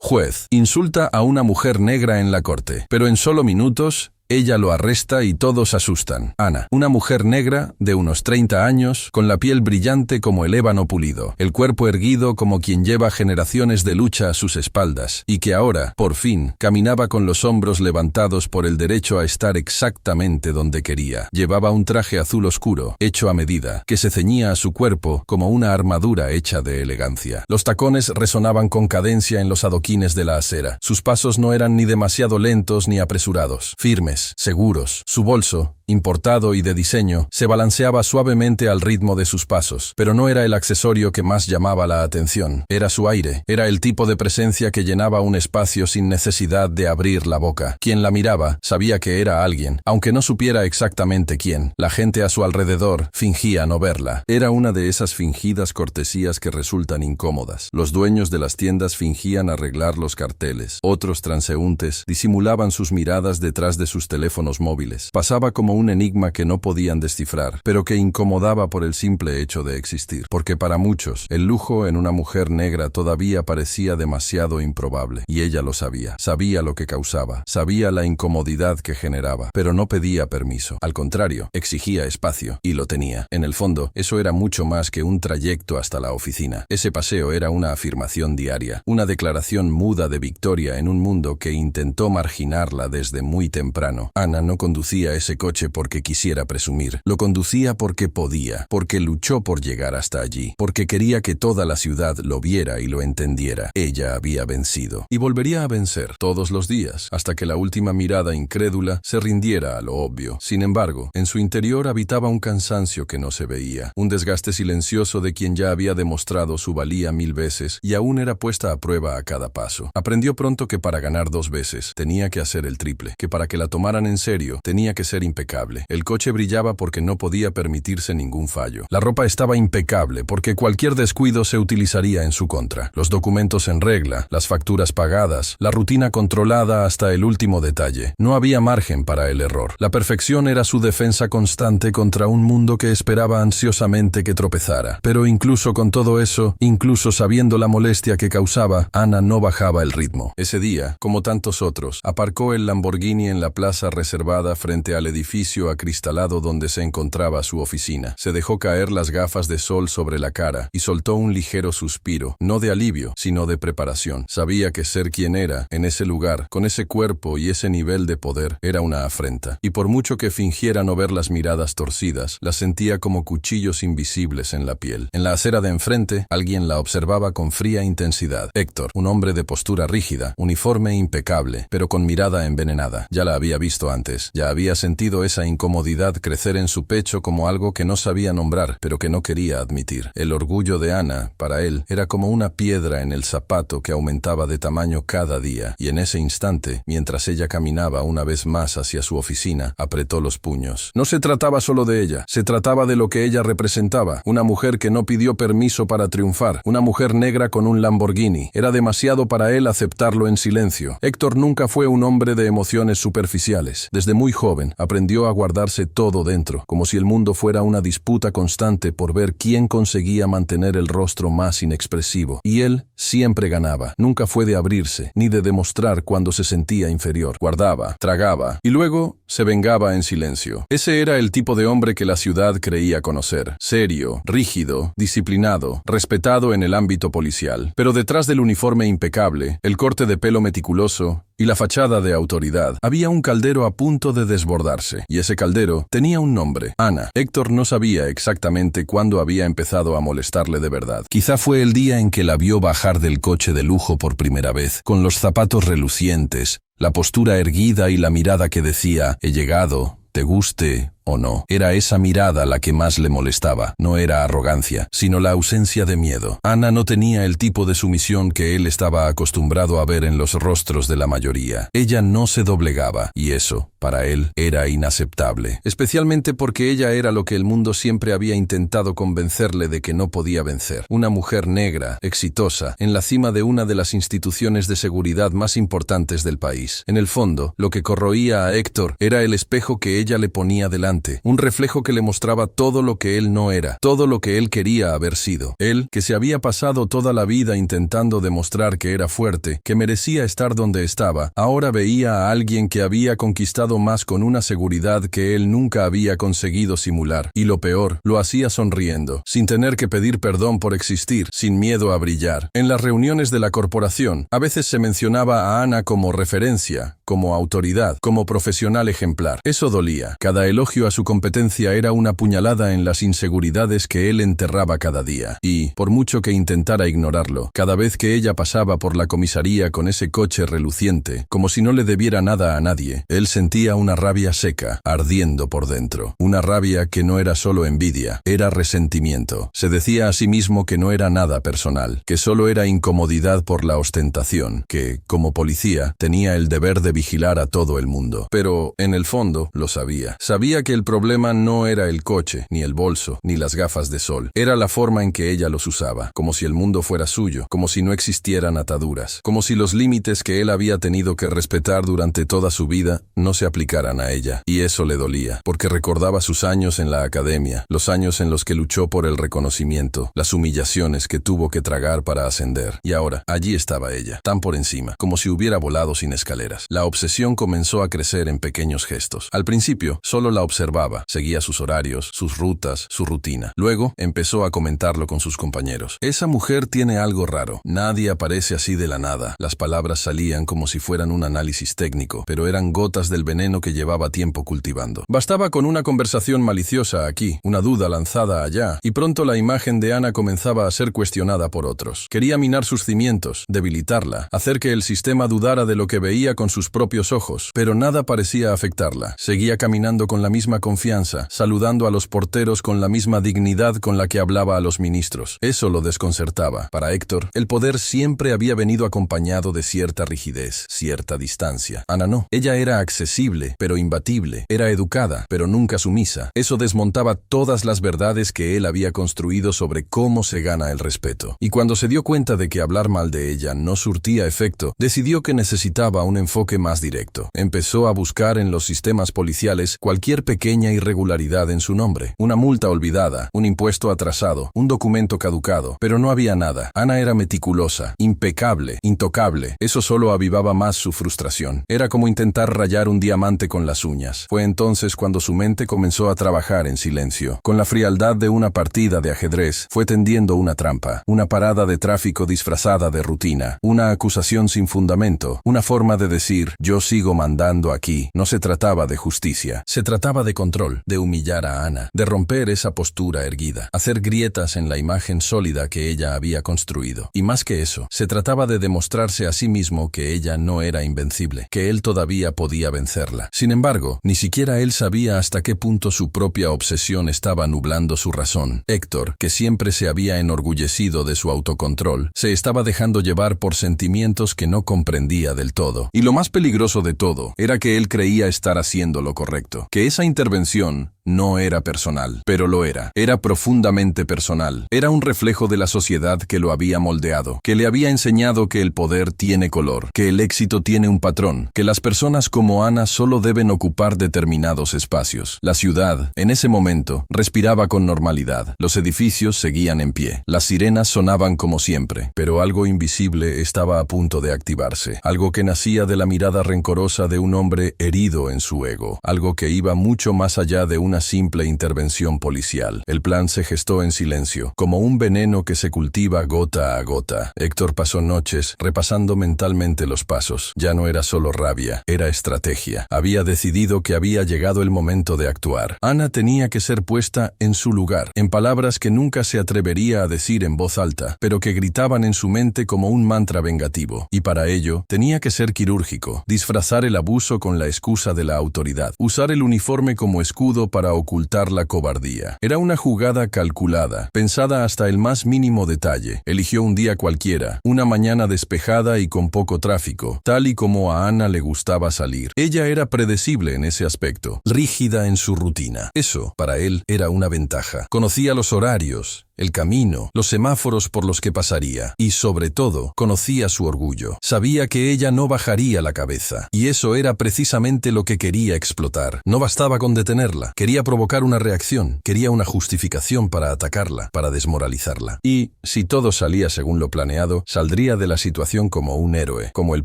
Juez. Insulta a una mujer negra en la corte. Pero en solo minutos, ella lo arresta y todos asustan. Ana, una mujer negra de unos 30 años, con la piel brillante como el ébano pulido, el cuerpo erguido como quien lleva generaciones de lucha a sus espaldas, y que ahora, por fin, caminaba con los hombros levantados por el derecho a estar exactamente donde quería. Llevaba un traje azul oscuro, hecho a medida, que se ceñía a su cuerpo como una armadura hecha de elegancia. Los tacones resonaban con cadencia en los adoquines de la acera. Sus pasos no eran ni demasiado lentos ni apresurados, firmes, seguros. Su bolso, importado y de diseño, se balanceaba suavemente al ritmo de sus pasos, pero no era el accesorio que más llamaba la atención. Era su aire, era el tipo de presencia que llenaba un espacio sin necesidad de abrir la boca. Quien la miraba sabía que era alguien, aunque no supiera exactamente quién. La gente a su alrededor fingía no verla. Era una de esas fingidas cortesías que resultan incómodas. Los dueños de las tiendas fingían arreglar los carteles. Otros transeúntes disimulaban sus miradas detrás de sus teléfonos móviles. Pasaba como un enigma que no podían descifrar, pero que incomodaba por el simple hecho de existir. Porque para muchos, el lujo en una mujer negra todavía parecía demasiado improbable. Y ella lo sabía. Sabía lo que causaba. Sabía la incomodidad que generaba. Pero no pedía permiso. Al contrario, exigía espacio. Y lo tenía. En el fondo, eso era mucho más que un trayecto hasta la oficina. Ese paseo era una afirmación diaria. Una declaración muda de victoria en un mundo que intentó marginarla desde muy temprano. Ana no conducía ese coche porque quisiera presumir. Lo conducía porque podía, porque luchó por llegar hasta allí, porque quería que toda la ciudad lo viera y lo entendiera. Ella había vencido. Y volvería a vencer todos los días, hasta que la última mirada incrédula se rindiera a lo obvio. Sin embargo, en su interior habitaba un cansancio que no se veía, un desgaste silencioso de quien ya había demostrado su valía 1000 veces y aún era puesta a prueba a cada paso. Aprendió pronto que para ganar 2 veces tenía que hacer el triple, que para que la tomaran en serio tenía que ser impecable. El coche brillaba porque no podía permitirse ningún fallo. La ropa estaba impecable porque cualquier descuido se utilizaría en su contra. Los documentos en regla, las facturas pagadas, la rutina controlada hasta el último detalle. No había margen para el error. La perfección era su defensa constante contra un mundo que esperaba ansiosamente que tropezara. Pero incluso con todo eso, incluso sabiendo la molestia que causaba, Ana no bajaba el ritmo. Ese día, como tantos otros, aparcó el Lamborghini en la plaza reservada frente al edificio acristalado donde se encontraba su oficina. Se dejó caer las gafas de sol sobre la cara y soltó un ligero suspiro, no de alivio, sino de preparación. Sabía que ser quien era, en ese lugar, con ese cuerpo y ese nivel de poder, era una afrenta. Y por mucho que fingiera no ver las miradas torcidas, las sentía como cuchillos invisibles en la piel. En la acera de enfrente, alguien la observaba con fría intensidad. Héctor, un hombre de postura rígida, uniforme impecable, pero con mirada envenenada. Ya la había visto antes, ya había sentido esa incomodidad crecer en su pecho como algo que no sabía nombrar, pero que no quería admitir. El orgullo de Ana, para él, era como una piedra en el zapato que aumentaba de tamaño cada día, y en ese instante, mientras ella caminaba una vez más hacia su oficina, apretó los puños. No se trataba solo de ella, se trataba de lo que ella representaba, una mujer que no pidió permiso para triunfar, una mujer negra con un Lamborghini. Era demasiado para él aceptarlo en silencio. Héctor nunca fue un hombre de emociones superficiales. Desde muy joven, aprendió a guardarse todo dentro, como si el mundo fuera una disputa constante por ver quién conseguía mantener el rostro más inexpresivo. Y él siempre ganaba. Nunca fue de abrirse, ni de demostrar cuando se sentía inferior. Guardaba, tragaba, y luego se vengaba en silencio. Ese era el tipo de hombre que la ciudad creía conocer. Serio, rígido, disciplinado, respetado en el ámbito policial. Pero detrás del uniforme impecable, el corte de pelo meticuloso y la fachada de autoridad, había un caldero a punto de desbordarse, y ese caldero tenía un nombre: Ana. Héctor no sabía exactamente cuándo había empezado a molestarle de verdad. Quizá fue el día en que la vio bajar del coche de lujo por primera vez, con los zapatos relucientes, la postura erguida y la mirada que decía: he llegado, te guste o no. Era esa mirada la que más le molestaba. No era arrogancia, sino la ausencia de miedo. Ana no tenía el tipo de sumisión que él estaba acostumbrado a ver en los rostros de la mayoría. Ella no se doblegaba, y eso, para él, era inaceptable. Especialmente porque ella era lo que el mundo siempre había intentado convencerle de que no podía vencer. Una mujer negra, exitosa, en la cima de una de las instituciones de seguridad más importantes del país. En el fondo, lo que corroía a Héctor era el espejo que ella le ponía delante gigante, un reflejo que le mostraba todo lo que él no era, todo lo que él quería haber sido. Él, que se había pasado toda la vida intentando demostrar que era fuerte, que merecía estar donde estaba, ahora veía a alguien que había conquistado más con una seguridad que él nunca había conseguido simular. Y lo peor, lo hacía sonriendo, sin tener que pedir perdón por existir, sin miedo a brillar. En las reuniones de la corporación, a veces se mencionaba a Ana como referencia, como autoridad, como profesional ejemplar. Eso dolía. Cada elogio a su competencia era una puñalada en las inseguridades que él enterraba cada día. Y, por mucho que intentara ignorarlo, cada vez que ella pasaba por la comisaría con ese coche reluciente, como si no le debiera nada a nadie, él sentía una rabia seca, ardiendo por dentro. Una rabia que no era solo envidia, era resentimiento. Se decía a sí mismo que no era nada personal, que solo era incomodidad por la ostentación, que, como policía, tenía el deber de vigilar a todo el mundo. Pero, en el fondo, lo sabía. Sabía que el problema no era el coche, ni el bolso, ni las gafas de sol. Era la forma en que ella los usaba, como si el mundo fuera suyo, como si no existieran ataduras, como si los límites que él había tenido que respetar durante toda su vida no se aplicaran a ella. Y eso le dolía, porque recordaba sus años en la academia, los años en los que luchó por el reconocimiento, las humillaciones que tuvo que tragar para ascender. Y ahora, allí estaba ella, tan por encima, como si hubiera volado sin escaleras. La obsesión comenzó a crecer en pequeños gestos. Al principio, solo la observaba, seguía sus horarios, sus rutas, su rutina. Luego, empezó a comentarlo con sus compañeros. Esa mujer tiene algo raro. Nadie aparece así de la nada. Las palabras salían como si fueran un análisis técnico, pero eran gotas del veneno que llevaba tiempo cultivando. Bastaba con una conversación maliciosa aquí, una duda lanzada allá, y pronto la imagen de Ana comenzaba a ser cuestionada por otros. Quería minar sus cimientos, debilitarla, hacer que el sistema dudara de lo que veía con sus propios ojos, pero nada parecía afectarla. Seguía caminando con la misma confianza, saludando a los porteros con la misma dignidad con la que hablaba a los ministros. Eso lo desconcertaba. Para Héctor, el poder siempre había venido acompañado de cierta rigidez, cierta distancia. Ana no. Ella era accesible, pero imbatible. Era educada, pero nunca sumisa. Eso desmontaba todas las verdades que él había construido sobre cómo se gana el respeto. Y cuando se dio cuenta de que hablar mal de ella no surtía efecto, decidió que necesitaba un enfoque más directo. Empezó a buscar en los sistemas policiales cualquier pequeña irregularidad en su nombre. Una multa olvidada, un impuesto atrasado, un documento caducado, pero no había nada. Ana era meticulosa, impecable, intocable. Eso solo avivaba más su frustración. Era como intentar rayar un diamante con las uñas. Fue entonces cuando su mente comenzó a trabajar en silencio. Con la frialdad de una partida de ajedrez, fue tendiendo una trampa, una parada de tráfico disfrazada de rutina, una acusación sin fundamento, una forma de decir, yo sigo mandando aquí. No se trataba de justicia, se trataba de control, de humillar a Ana, de romper esa postura erguida, hacer grietas en la imagen sólida que ella había construido. Y más que eso, se trataba de demostrarse a sí mismo que ella no era invencible, que él todavía podía vencerla. Sin embargo, ni siquiera él sabía hasta qué punto su propia obsesión estaba nublando su razón. Héctor, que siempre se había enorgullecido de su autocontrol, se estaba dejando llevar por sentimientos que no comprendía del todo. Y lo más peligroso de todo era que él creía estar haciendo lo correcto, que esa intervención no era personal, pero lo era. Era profundamente personal. Era un reflejo de la sociedad que lo había moldeado, que le había enseñado que el poder tiene color, que el éxito tiene un patrón, que las personas como Ana solo deben ocupar determinados espacios. La ciudad, en ese momento, respiraba con normalidad. Los edificios seguían en pie. Las sirenas sonaban como siempre, pero algo invisible estaba a punto de activarse. Algo que nacía de la mirada rencorosa de un hombre herido en su ego. Algo que iba mucho más allá de una simple intervención policial. El plan se gestó en silencio, como un veneno que se cultiva gota a gota. Héctor pasó noches repasando mentalmente los pasos. Ya no era solo rabia, era estrategia. Había decidido que había llegado el momento de actuar. Ana tenía que ser puesta en su lugar, en palabras que nunca se atrevería a decir en voz alta, pero que gritaban en su mente como un mantra vengativo. Y para ello, tenía que ser quirúrgico, disfrazar el abuso con la excusa de la autoridad, usar el uniforme como escudo para ocultar la cobardía. Era una jugada calculada, pensada hasta el más mínimo detalle. Eligió un día cualquiera, una mañana despejada y con poco tráfico, tal y como a Ana le gustaba salir. Ella era predecible en ese aspecto, rígida en su rutina. Eso, para él, era una ventaja. Conocía los horarios el camino, los semáforos por los que pasaría. Y sobre todo, conocía su orgullo. Sabía que ella no bajaría la cabeza. Y eso era precisamente lo que quería explotar. No bastaba con detenerla. Quería provocar una reacción. Quería una justificación para atacarla, para desmoralizarla. Y, si todo salía según lo planeado, saldría de la situación como un héroe, como el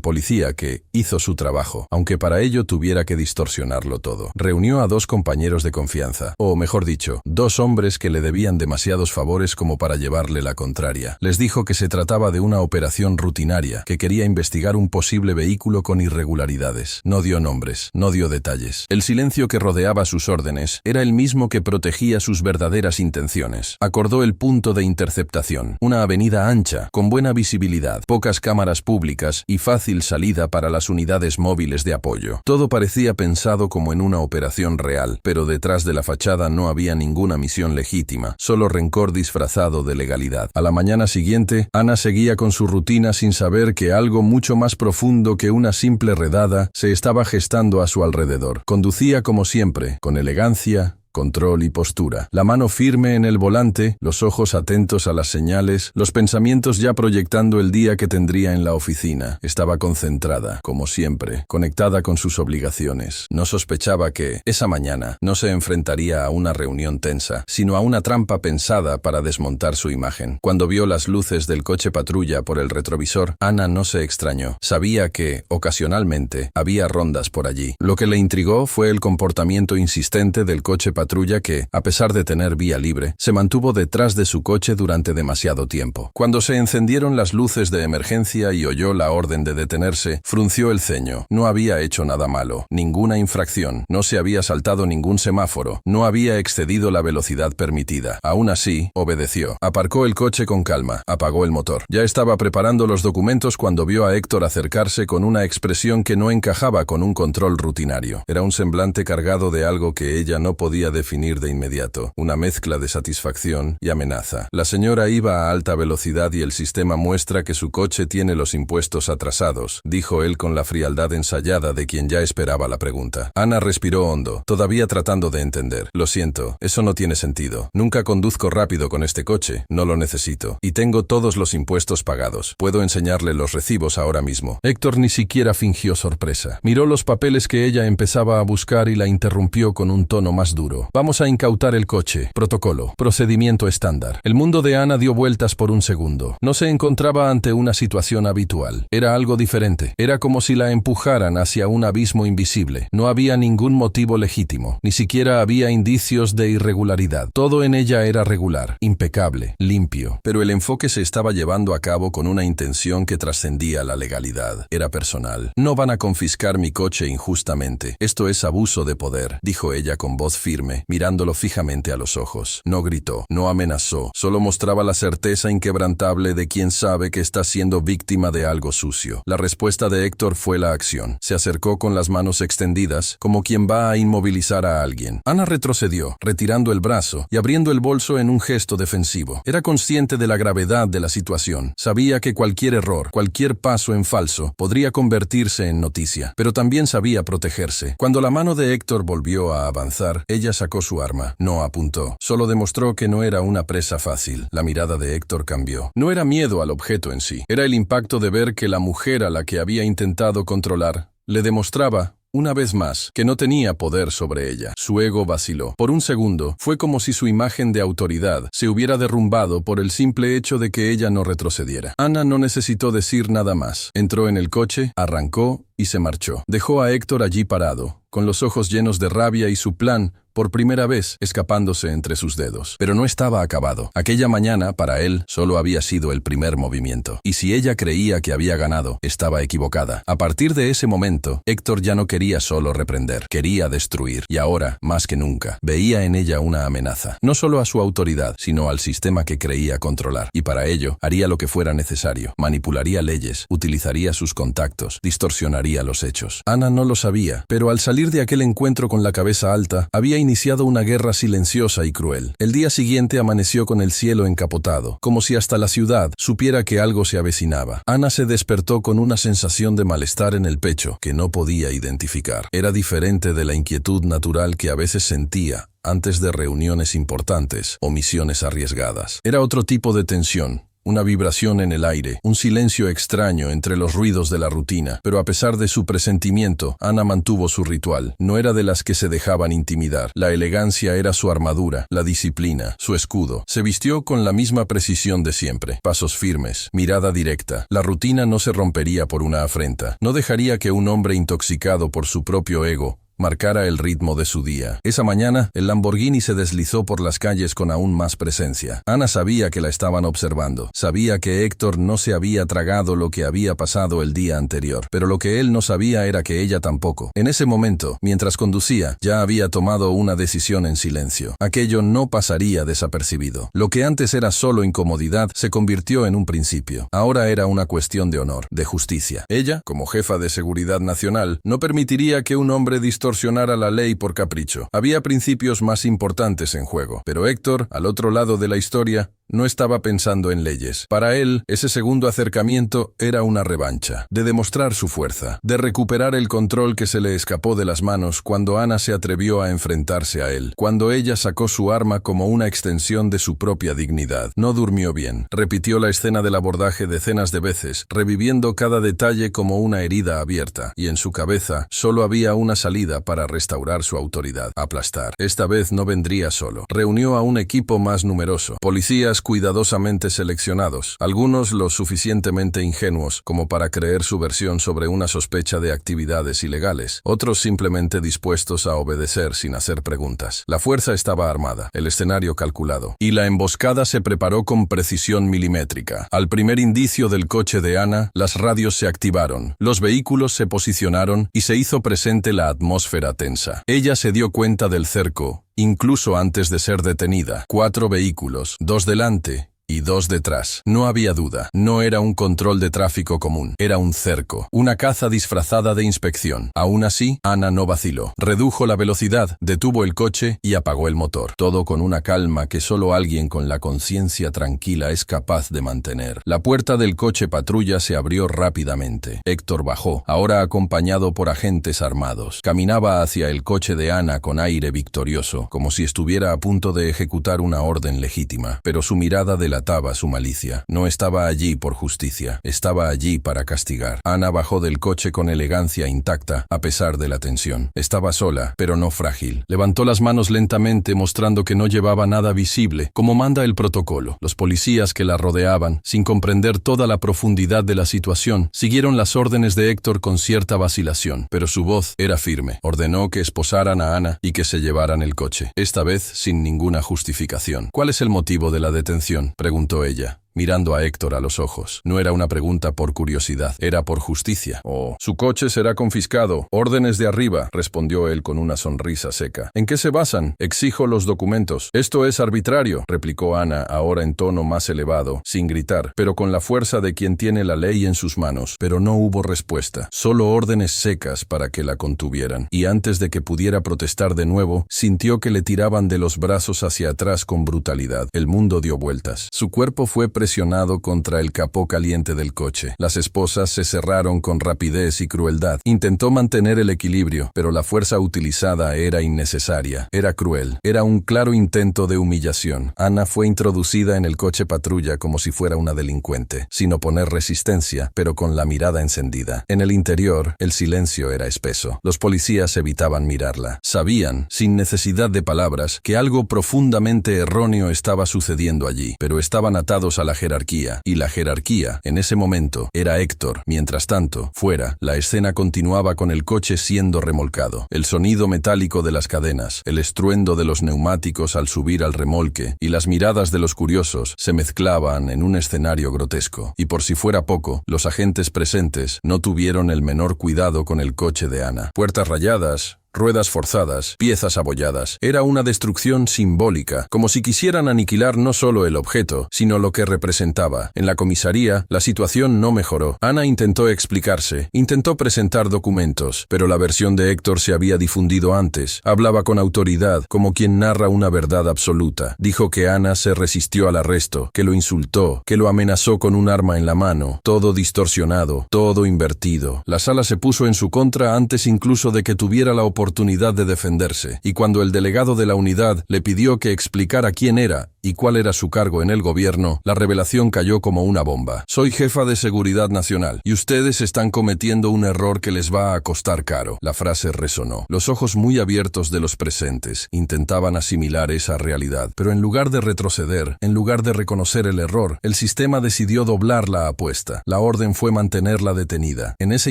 policía que hizo su trabajo, aunque para ello tuviera que distorsionarlo todo. Reunió a 2 compañeros de confianza, o mejor dicho, 2 hombres que le debían demasiados favores como para llevarle la contraria. Les dijo que se trataba de una operación rutinaria, que quería investigar un posible vehículo con irregularidades. No dio nombres, no dio detalles. El silencio que rodeaba sus órdenes era el mismo que protegía sus verdaderas intenciones. Acordó el punto de interceptación, una avenida ancha, con buena visibilidad, pocas cámaras públicas y fácil salida para las unidades móviles de apoyo. Todo parecía pensado como en una operación real, pero detrás de la fachada no había ninguna misión legítima, solo rencor disfrazado de legalidad. A la mañana siguiente, Ana seguía con su rutina sin saber que algo mucho más profundo que una simple redada se estaba gestando a su alrededor. Conducía como siempre, con elegancia, control y postura. La mano firme en el volante, los ojos atentos a las señales, los pensamientos ya proyectando el día que tendría en la oficina. Estaba concentrada, como siempre, conectada con sus obligaciones. No sospechaba que, esa mañana, no se enfrentaría a una reunión tensa, sino a una trampa pensada para desmontar su imagen. Cuando vio las luces del coche patrulla por el retrovisor, Ana no se extrañó. Sabía que, ocasionalmente, había rondas por allí. Lo que le intrigó fue el comportamiento insistente del coche patrulla que, a pesar de tener vía libre, se mantuvo detrás de su coche durante demasiado tiempo. Cuando se encendieron las luces de emergencia y oyó la orden de detenerse, frunció el ceño. No había hecho nada malo, ninguna infracción, no se había saltado ningún semáforo, no había excedido la velocidad permitida. Aún así, obedeció. Aparcó el coche con calma, apagó el motor. Ya estaba preparando los documentos cuando vio a Héctor acercarse con una expresión que no encajaba con un control rutinario. Era un semblante cargado de algo que ella no podía definir de inmediato, una mezcla de satisfacción y amenaza. La señora iba a alta velocidad y el sistema muestra que su coche tiene los impuestos atrasados, dijo él con la frialdad ensayada de quien ya esperaba la pregunta. Ana respiró hondo, todavía tratando de entender. Lo siento, eso no tiene sentido. Nunca conduzco rápido con este coche, no lo necesito. Y tengo todos los impuestos pagados. Puedo enseñarle los recibos ahora mismo. Héctor ni siquiera fingió sorpresa. Miró los papeles que ella empezaba a buscar y la interrumpió con un tono más duro. Vamos a incautar el coche. Protocolo. Procedimiento estándar. El mundo de Ana dio vueltas por un segundo. No se encontraba ante una situación habitual. Era algo diferente. Era como si la empujaran hacia un abismo invisible. No había ningún motivo legítimo. Ni siquiera había indicios de irregularidad. Todo en ella era regular, impecable, limpio. Pero el enfoque se estaba llevando a cabo con una intención que trascendía la legalidad. Era personal. No van a confiscar mi coche injustamente. Esto es abuso de poder, dijo ella con voz firme, mirándolo fijamente a los ojos. No gritó, no amenazó, solo mostraba la certeza inquebrantable de quien sabe que está siendo víctima de algo sucio. La respuesta de Héctor fue la acción. Se acercó con las manos extendidas, como quien va a inmovilizar a alguien. Ana retrocedió, retirando el brazo y abriendo el bolso en un gesto defensivo. Era consciente de la gravedad de la situación. Sabía que cualquier error, cualquier paso en falso, podría convertirse en noticia, pero también sabía protegerse. Cuando la mano de Héctor volvió a avanzar, ella sacó su arma. No apuntó. Solo demostró que no era una presa fácil. La mirada de Héctor cambió. No era miedo al objeto en sí. Era el impacto de ver que la mujer a la que había intentado controlar le demostraba, una vez más, que no tenía poder sobre ella. Su ego vaciló. Por un segundo, fue como si su imagen de autoridad se hubiera derrumbado por el simple hecho de que ella no retrocediera. Ana no necesitó decir nada más. Entró en el coche, arrancó y se marchó. Dejó a Héctor allí parado, con los ojos llenos de rabia y su plan, por primera vez, escapándose entre sus dedos. Pero no estaba acabado. Aquella mañana, para él, solo había sido el primer movimiento. Y si ella creía que había ganado, estaba equivocada. A partir de ese momento, Héctor ya no quería solo reprender, quería destruir. Y ahora, más que nunca, veía en ella una amenaza. No solo a su autoridad, sino al sistema que creía controlar. Y para ello, haría lo que fuera necesario. Manipularía leyes, utilizaría sus contactos, distorsionaría los hechos. Ana no lo sabía, pero al salir de aquel encuentro con la cabeza alta, había iniciado una guerra silenciosa y cruel. El día siguiente amaneció con el cielo encapotado, como si hasta la ciudad supiera que algo se avecinaba. Ana se despertó con una sensación de malestar en el pecho que no podía identificar. Era diferente de la inquietud natural que a veces sentía antes de reuniones importantes o misiones arriesgadas. Era otro tipo de tensión. Una vibración en el aire, un silencio extraño entre los ruidos de la rutina. Pero a pesar de su presentimiento, Ana mantuvo su ritual. No era de las que se dejaban intimidar. La elegancia era su armadura, la disciplina, su escudo. Se vistió con la misma precisión de siempre. Pasos firmes, mirada directa. La rutina no se rompería por una afrenta. No dejaría que un hombre intoxicado por su propio ego marcara el ritmo de su día. Esa mañana, el Lamborghini se deslizó por las calles con aún más presencia. Ana sabía que la estaban observando. Sabía que Héctor no se había tragado lo que había pasado el día anterior. Pero lo que él no sabía era que ella tampoco. En ese momento, mientras conducía, ya había tomado una decisión en silencio. Aquello no pasaría desapercibido. Lo que antes era solo incomodidad se convirtió en un principio. Ahora era una cuestión de honor, de justicia. Ella, como jefa de seguridad nacional, no permitiría que un hombre distorsionara la ley por capricho. Había principios más importantes en juego. Pero Héctor, al otro lado de la historia, no estaba pensando en leyes. Para él, ese segundo acercamiento era una revancha, de demostrar su fuerza, de recuperar el control que se le escapó de las manos cuando Ana se atrevió a enfrentarse a él, cuando ella sacó su arma como una extensión de su propia dignidad. No durmió bien. Repitió la escena del abordaje decenas de veces, reviviendo cada detalle como una herida abierta, y en su cabeza solo había una salida para restaurar su autoridad: aplastar. Esta vez no vendría solo. Reunió a un equipo más numeroso, policías cuidadosamente seleccionados, algunos lo suficientemente ingenuos como para creer su versión sobre una sospecha de actividades ilegales, otros simplemente dispuestos a obedecer sin hacer preguntas. La fuerza estaba armada, el escenario calculado, y la emboscada se preparó con precisión milimétrica. Al primer indicio del coche de Ana, las radios se activaron, los vehículos se posicionaron y se hizo presente la atmósfera tensa. Ella se dio cuenta del cerco, incluso antes de ser detenida. 4 vehículos, 2 delante y 2 detrás. No había duda. No era un control de tráfico común. Era un cerco. Una caza disfrazada de inspección. Aún así, Ana no vaciló. Redujo la velocidad, detuvo el coche y apagó el motor. Todo con una calma que solo alguien con la conciencia tranquila es capaz de mantener. La puerta del coche patrulla se abrió rápidamente. Héctor bajó, ahora acompañado por agentes armados. Caminaba hacia el coche de Ana con aire victorioso, como si estuviera a punto de ejecutar una orden legítima. Pero su mirada delataba su malicia. No estaba allí por justicia, estaba allí para castigar. Ana bajó del coche con elegancia intacta, a pesar de la tensión. Estaba sola, pero no frágil. Levantó las manos lentamente, mostrando que no llevaba nada visible, como manda el protocolo. Los policías que la rodeaban, sin comprender toda la profundidad de la situación, siguieron las órdenes de Héctor con cierta vacilación, pero su voz era firme. Ordenó que esposaran a Ana y que se llevaran el coche, esta vez sin ninguna justificación. ¿Cuál es el motivo de la detención?, preguntó ella, mirando a Héctor a los ojos. No era una pregunta por curiosidad, era por justicia. «Oh, su coche será confiscado. Órdenes de arriba», respondió él con una sonrisa seca. «¿En qué se basan? Exijo los documentos». «Esto es arbitrario», replicó Ana, ahora en tono más elevado, sin gritar, pero con la fuerza de quien tiene la ley en sus manos. Pero no hubo respuesta, solo órdenes secas para que la contuvieran. Y antes de que pudiera protestar de nuevo, sintió que le tiraban de los brazos hacia atrás con brutalidad. El mundo dio vueltas. Su cuerpo fue presionado contra el capó caliente del coche. Las esposas se cerraron con rapidez y crueldad. Intentó mantener el equilibrio, pero la fuerza utilizada era innecesaria. Era cruel. Era un claro intento de humillación. Ana fue introducida en el coche patrulla como si fuera una delincuente, sin oponer resistencia, pero con la mirada encendida. En el interior, el silencio era espeso. Los policías evitaban mirarla. Sabían, sin necesidad de palabras, que algo profundamente erróneo estaba sucediendo allí, pero estaban atados a la jerarquía, y la jerarquía, en ese momento, era Héctor. Mientras tanto, fuera, la escena continuaba con el coche siendo remolcado. El sonido metálico de las cadenas, el estruendo de los neumáticos al subir al remolque, y las miradas de los curiosos se mezclaban en un escenario grotesco. Y por si fuera poco, los agentes presentes no tuvieron el menor cuidado con el coche de Ana. Puertas rayadas, ruedas forzadas, piezas abolladas. Era una destrucción simbólica, como si quisieran aniquilar no solo el objeto, sino lo que representaba. En la comisaría, la situación no mejoró. Ana intentó explicarse, intentó presentar documentos, pero la versión de Héctor se había difundido antes. Hablaba con autoridad, como quien narra una verdad absoluta. Dijo que Ana se resistió al arresto, que lo insultó, que lo amenazó con un arma en la mano. Todo distorsionado, todo invertido. La sala se puso en su contra antes incluso de que tuviera la oportunidad oportunidad de defenderse, y cuando el delegado de la unidad le pidió que explicara quién era y cuál era su cargo en el gobierno, la revelación cayó como una bomba. Soy jefa de Seguridad Nacional, y ustedes están cometiendo un error que les va a costar caro. La frase resonó. Los ojos muy abiertos de los presentes intentaban asimilar esa realidad, pero en lugar de retroceder, en lugar de reconocer el error, el sistema decidió doblar la apuesta. La orden fue mantenerla detenida. En ese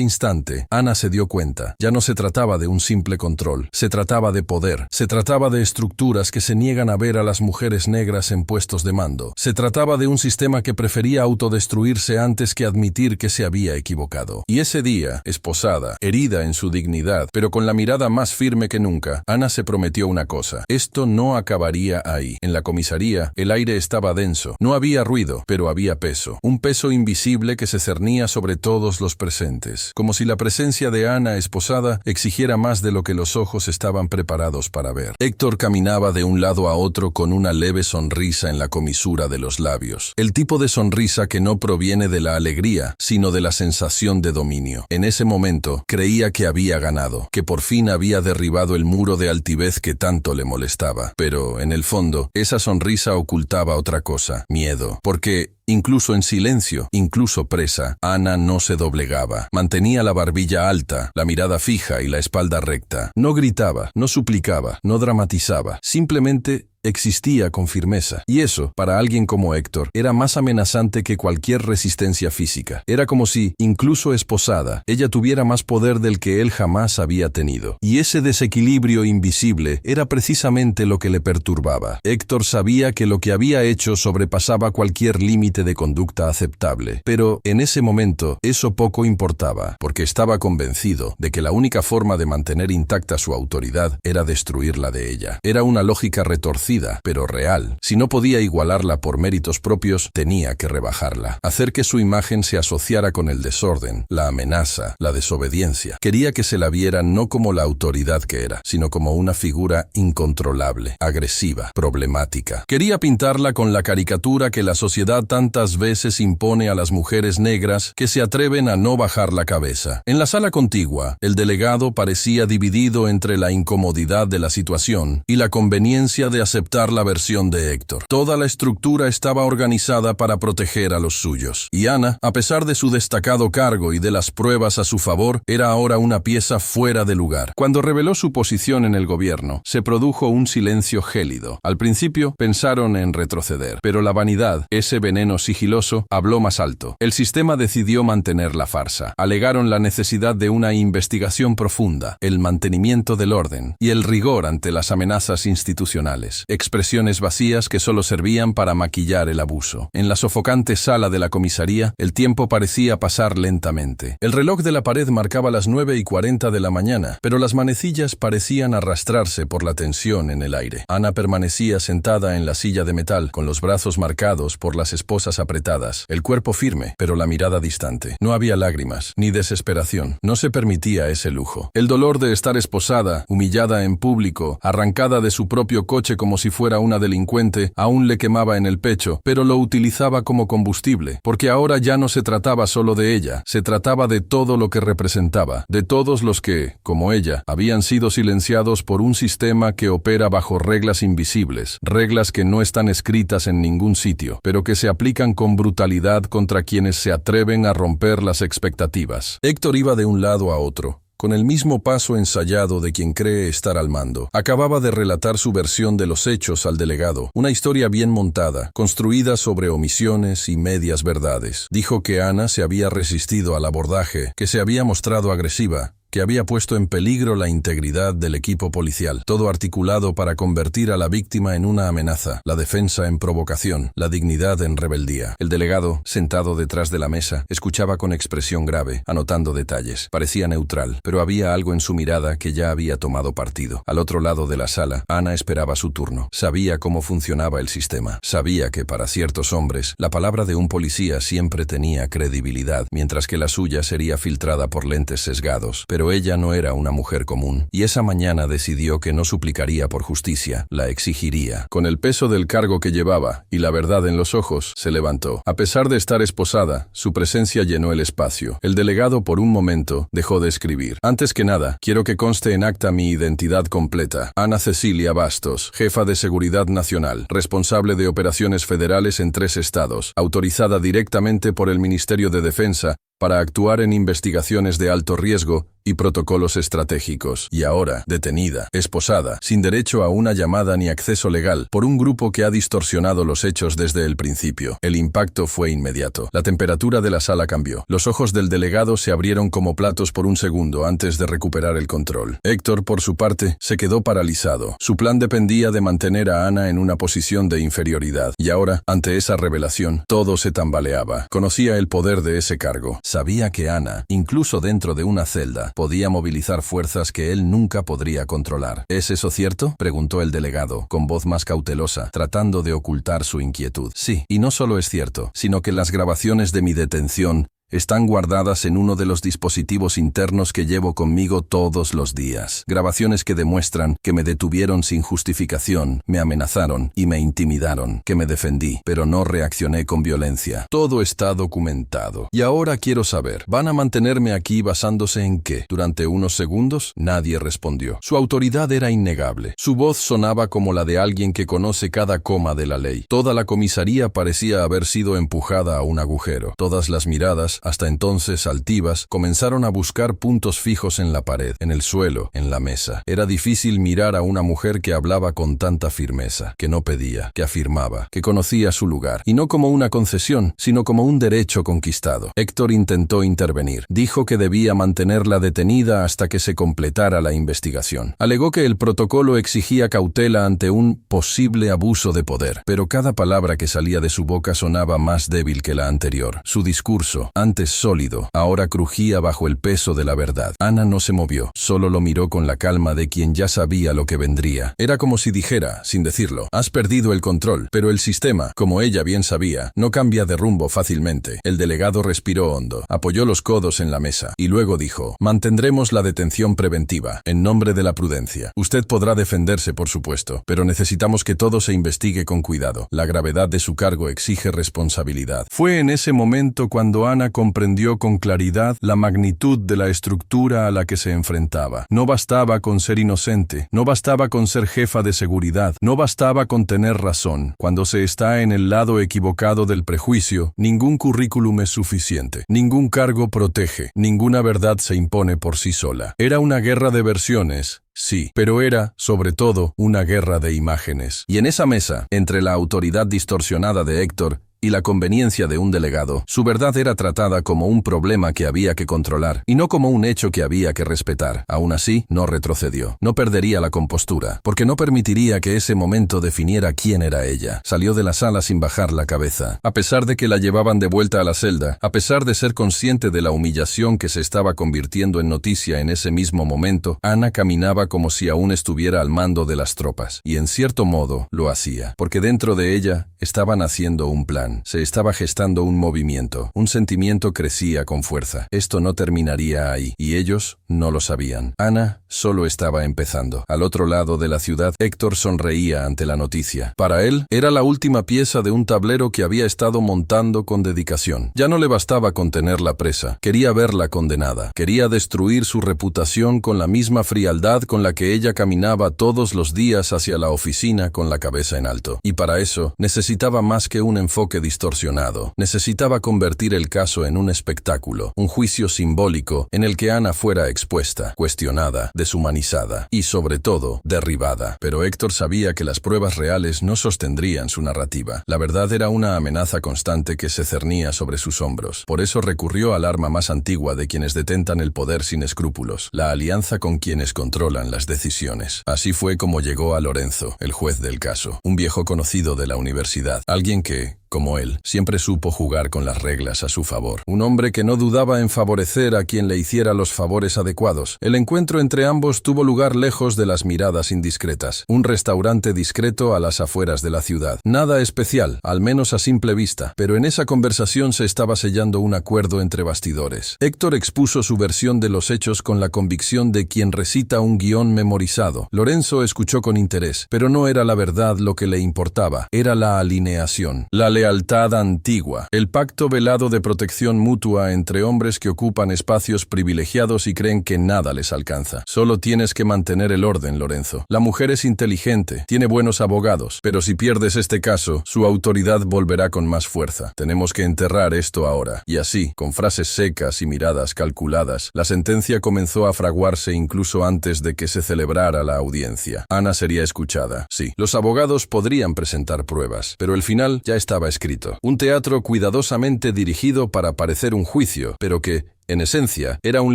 instante, Ana se dio cuenta. Ya no se trataba de un simple control, se trataba de poder, se trataba de estructuras que se niegan a ver a las mujeres negras en puestos de mando. Se trataba de un sistema que prefería autodestruirse antes que admitir que se había equivocado. Y ese día, esposada, herida en su dignidad, pero con la mirada más firme que nunca, Ana se prometió una cosa. Esto no acabaría ahí. En la comisaría, el aire estaba denso. No había ruido, pero había peso. Un peso invisible que se cernía sobre todos los presentes. Como si la presencia de Ana, esposada, exigiera más de lo que los ojos estaban preparados para ver. Héctor caminaba de un lado a otro con una leve sonrisa en la comisura de los labios. El tipo de sonrisa que no proviene de la alegría, sino de la sensación de dominio. En ese momento, creía que había ganado, que por fin había derribado el muro de altivez que tanto le molestaba. Pero, en el fondo, esa sonrisa ocultaba otra cosa, miedo. Porque incluso en silencio, incluso presa, Ana no se doblegaba. Mantenía la barbilla alta, la mirada fija y la espalda recta. No gritaba, no suplicaba, no dramatizaba. Simplemente existía con firmeza. Y eso, para alguien como Héctor, era más amenazante que cualquier resistencia física. Era como si, incluso esposada, ella tuviera más poder del que él jamás había tenido. Y ese desequilibrio invisible era precisamente lo que le perturbaba. Héctor sabía que lo que había hecho sobrepasaba cualquier límite de conducta aceptable. Pero, en ese momento, eso poco importaba, porque estaba convencido de que la única forma de mantener intacta su autoridad era destruirla de ella. Era una lógica retorcida, pero real. Si no podía igualarla por méritos propios, tenía que rebajarla. Hacer que su imagen se asociara con el desorden, la amenaza, la desobediencia. Quería que se la viera no como la autoridad que era, sino como una figura incontrolable, agresiva, problemática. Quería pintarla con la caricatura que la sociedad tantas veces impone a las mujeres negras que se atreven a no bajar la cabeza. En la sala contigua, el delegado parecía dividido entre la incomodidad de la situación y la conveniencia de aceptar la versión de Héctor. Toda la estructura estaba organizada para proteger a los suyos. Y Ana, a pesar de su destacado cargo y de las pruebas a su favor, era ahora una pieza fuera de lugar. Cuando reveló su posición en el gobierno, se produjo un silencio gélido. Al principio pensaron en retroceder, pero la vanidad, ese veneno sigiloso, habló más alto. El sistema decidió mantener la farsa. Alegaron la necesidad de una investigación profunda, el mantenimiento del orden y el rigor ante las amenazas institucionales. Expresiones vacías que solo servían para maquillar el abuso. En la sofocante sala de la comisaría, el tiempo parecía pasar lentamente. El reloj de la pared marcaba las 9:40 de la mañana, pero las manecillas parecían arrastrarse por la tensión en el aire. Ana permanecía sentada en la silla de metal, con los brazos marcados por las esposas apretadas, el cuerpo firme, pero la mirada distante. No había lágrimas, ni desesperación. No se permitía ese lujo. El dolor de estar esposada, humillada en público, arrancada de su propio coche como si fuera una delincuente, aún le quemaba en el pecho, pero lo utilizaba como combustible, porque ahora ya no se trataba solo de ella, se trataba de todo lo que representaba, de todos los que, como ella, habían sido silenciados por un sistema que opera bajo reglas invisibles, reglas que no están escritas en ningún sitio, pero que se aplican con brutalidad contra quienes se atreven a romper las expectativas. Héctor iba de un lado a otro, con el mismo paso ensayado de quien cree estar al mando. Acababa de relatar su versión de los hechos al delegado, una historia bien montada, construida sobre omisiones y medias verdades. Dijo que Ana se había resistido al abordaje, que se había mostrado agresiva, que había puesto en peligro la integridad del equipo policial, todo articulado para convertir a la víctima en una amenaza, la defensa en provocación, la dignidad en rebeldía. El delegado, sentado detrás de la mesa, escuchaba con expresión grave, anotando detalles. Parecía neutral, pero había algo en su mirada que ya había tomado partido. Al otro lado de la sala, Ana esperaba su turno. Sabía cómo funcionaba el sistema. Sabía que para ciertos hombres, la palabra de un policía siempre tenía credibilidad, mientras que la suya sería filtrada por lentes sesgados. Pero Pero ella no era una mujer común, y esa mañana decidió que no suplicaría por justicia, la exigiría. Con el peso del cargo que llevaba y la verdad en los ojos, se levantó. A pesar de estar esposada, su presencia llenó el espacio. El delegado por un momento dejó de escribir. Antes que nada, quiero que conste en acta mi identidad completa. Ana Cecilia Bastos, jefa de Seguridad Nacional, responsable de operaciones federales en 3 estados, autorizada directamente por el Ministerio de Defensa para actuar en investigaciones de alto riesgo y protocolos estratégicos. Y ahora, detenida, esposada, sin derecho a una llamada ni acceso legal, por un grupo que ha distorsionado los hechos desde el principio. El impacto fue inmediato. La temperatura de la sala cambió. Los ojos del delegado se abrieron como platos por un segundo antes de recuperar el control. Héctor, por su parte, se quedó paralizado. Su plan dependía de mantener a Ana en una posición de inferioridad. Y ahora, ante esa revelación, todo se tambaleaba. Conocía el poder de ese cargo. Sabía que Ana, incluso dentro de una celda, podía movilizar fuerzas que él nunca podría controlar. ¿Es eso cierto?, preguntó el delegado, con voz más cautelosa, tratando de ocultar su inquietud. Sí, y no solo es cierto, sino que las grabaciones de mi detención están guardadas en uno de los dispositivos internos que llevo conmigo todos los días. Grabaciones que demuestran que me detuvieron sin justificación, me amenazaron y me intimidaron, que me defendí, pero no reaccioné con violencia. Todo está documentado. Y ahora quiero saber, ¿van a mantenerme aquí basándose en qué? Durante unos segundos, nadie respondió. Su autoridad era innegable. Su voz sonaba como la de alguien que conoce cada coma de la ley. Toda la comisaría parecía haber sido empujada a un agujero. Todas las miradas, hasta entonces altivas, comenzaron a buscar puntos fijos en la pared, en el suelo, en la mesa. Era difícil mirar a una mujer que hablaba con tanta firmeza, que no pedía, que afirmaba, que conocía su lugar, y no como una concesión, sino como un derecho conquistado. Héctor intentó intervenir. Dijo que debía mantenerla detenida hasta que se completara la investigación. Alegó que el protocolo exigía cautela ante un posible abuso de poder, pero cada palabra que salía de su boca sonaba más débil que la anterior. Su discurso, antes sólido, ahora crujía bajo el peso de la verdad. Ana no se movió, solo lo miró con la calma de quien ya sabía lo que vendría. Era como si dijera, sin decirlo, has perdido el control, pero el sistema, como ella bien sabía, no cambia de rumbo fácilmente. El delegado respiró hondo, apoyó los codos en la mesa, y luego dijo, mantendremos la detención preventiva, en nombre de la prudencia. Usted podrá defenderse, por supuesto, pero necesitamos que todo se investigue con cuidado. La gravedad de su cargo exige responsabilidad. Fue en ese momento cuando Ana comprendió con claridad la magnitud de la estructura a la que se enfrentaba. No bastaba con ser inocente, no bastaba con ser jefa de seguridad, no bastaba con tener razón. Cuando se está en el lado equivocado del prejuicio, ningún currículum es suficiente, ningún cargo protege, ninguna verdad se impone por sí sola. Era una guerra de versiones, sí, pero era, sobre todo, una guerra de imágenes. Y en esa mesa, entre la autoridad distorsionada de Héctor y la conveniencia de un delegado, su verdad era tratada como un problema que había que controlar, y no como un hecho que había que respetar. Aún así, no retrocedió. No perdería la compostura, porque no permitiría que ese momento definiera quién era ella. Salió de la sala sin bajar la cabeza. A pesar de que la llevaban de vuelta a la celda, a pesar de ser consciente de la humillación que se estaba convirtiendo en noticia en ese mismo momento, Ana caminaba como si aún estuviera al mando de las tropas. Y en cierto modo, lo hacía, porque dentro de ella estaban haciendo un plan. Se estaba gestando un movimiento. Un sentimiento crecía con fuerza. Esto no terminaría ahí, y ellos no lo sabían. Ana solo estaba empezando. Al otro lado de la ciudad, Héctor sonreía ante la noticia. Para él, era la última pieza de un tablero que había estado montando con dedicación. Ya no le bastaba con tenerla presa. Quería verla condenada. Quería destruir su reputación con la misma frialdad con la que ella caminaba todos los días hacia la oficina con la cabeza en alto. Y para eso, necesitaba más que un enfoque distorsionado. Necesitaba convertir el caso en un espectáculo, un juicio simbólico en el que Ana fuera expuesta, cuestionada, deshumanizada y, sobre todo, derribada. Pero Héctor sabía que las pruebas reales no sostendrían su narrativa. La verdad era una amenaza constante que se cernía sobre sus hombros. Por eso recurrió al arma más antigua de quienes detentan el poder sin escrúpulos, la alianza con quienes controlan las decisiones. Así fue como llegó a Lorenzo, el juez del caso, un viejo conocido de la universidad, alguien que, como él, siempre supo jugar con las reglas a su favor. Un hombre que no dudaba en favorecer a quien le hiciera los favores adecuados. El encuentro entre ambos tuvo lugar lejos de las miradas indiscretas. Un restaurante discreto a las afueras de la ciudad. Nada especial, al menos a simple vista, pero en esa conversación se estaba sellando un acuerdo entre bastidores. Héctor expuso su versión de los hechos con la convicción de quien recita un guión memorizado. Lorenzo escuchó con interés, pero no era la verdad lo que le importaba, era la alineación, la lealtad antigua, el pacto velado de protección mutua entre hombres que ocupan espacios privilegiados y creen que nada les alcanza. Solo tienes que mantener el orden, Lorenzo. La mujer es inteligente, tiene buenos abogados, pero si pierdes este caso, su autoridad volverá con más fuerza. Tenemos que enterrar esto ahora. Y así, con frases secas y miradas calculadas, la sentencia comenzó a fraguarse incluso antes de que se celebrara la audiencia. Ana sería escuchada. Sí, los abogados podrían presentar pruebas, pero el final ya estaba escrito. Un teatro cuidadosamente dirigido para parecer un juicio, pero que, en esencia, era un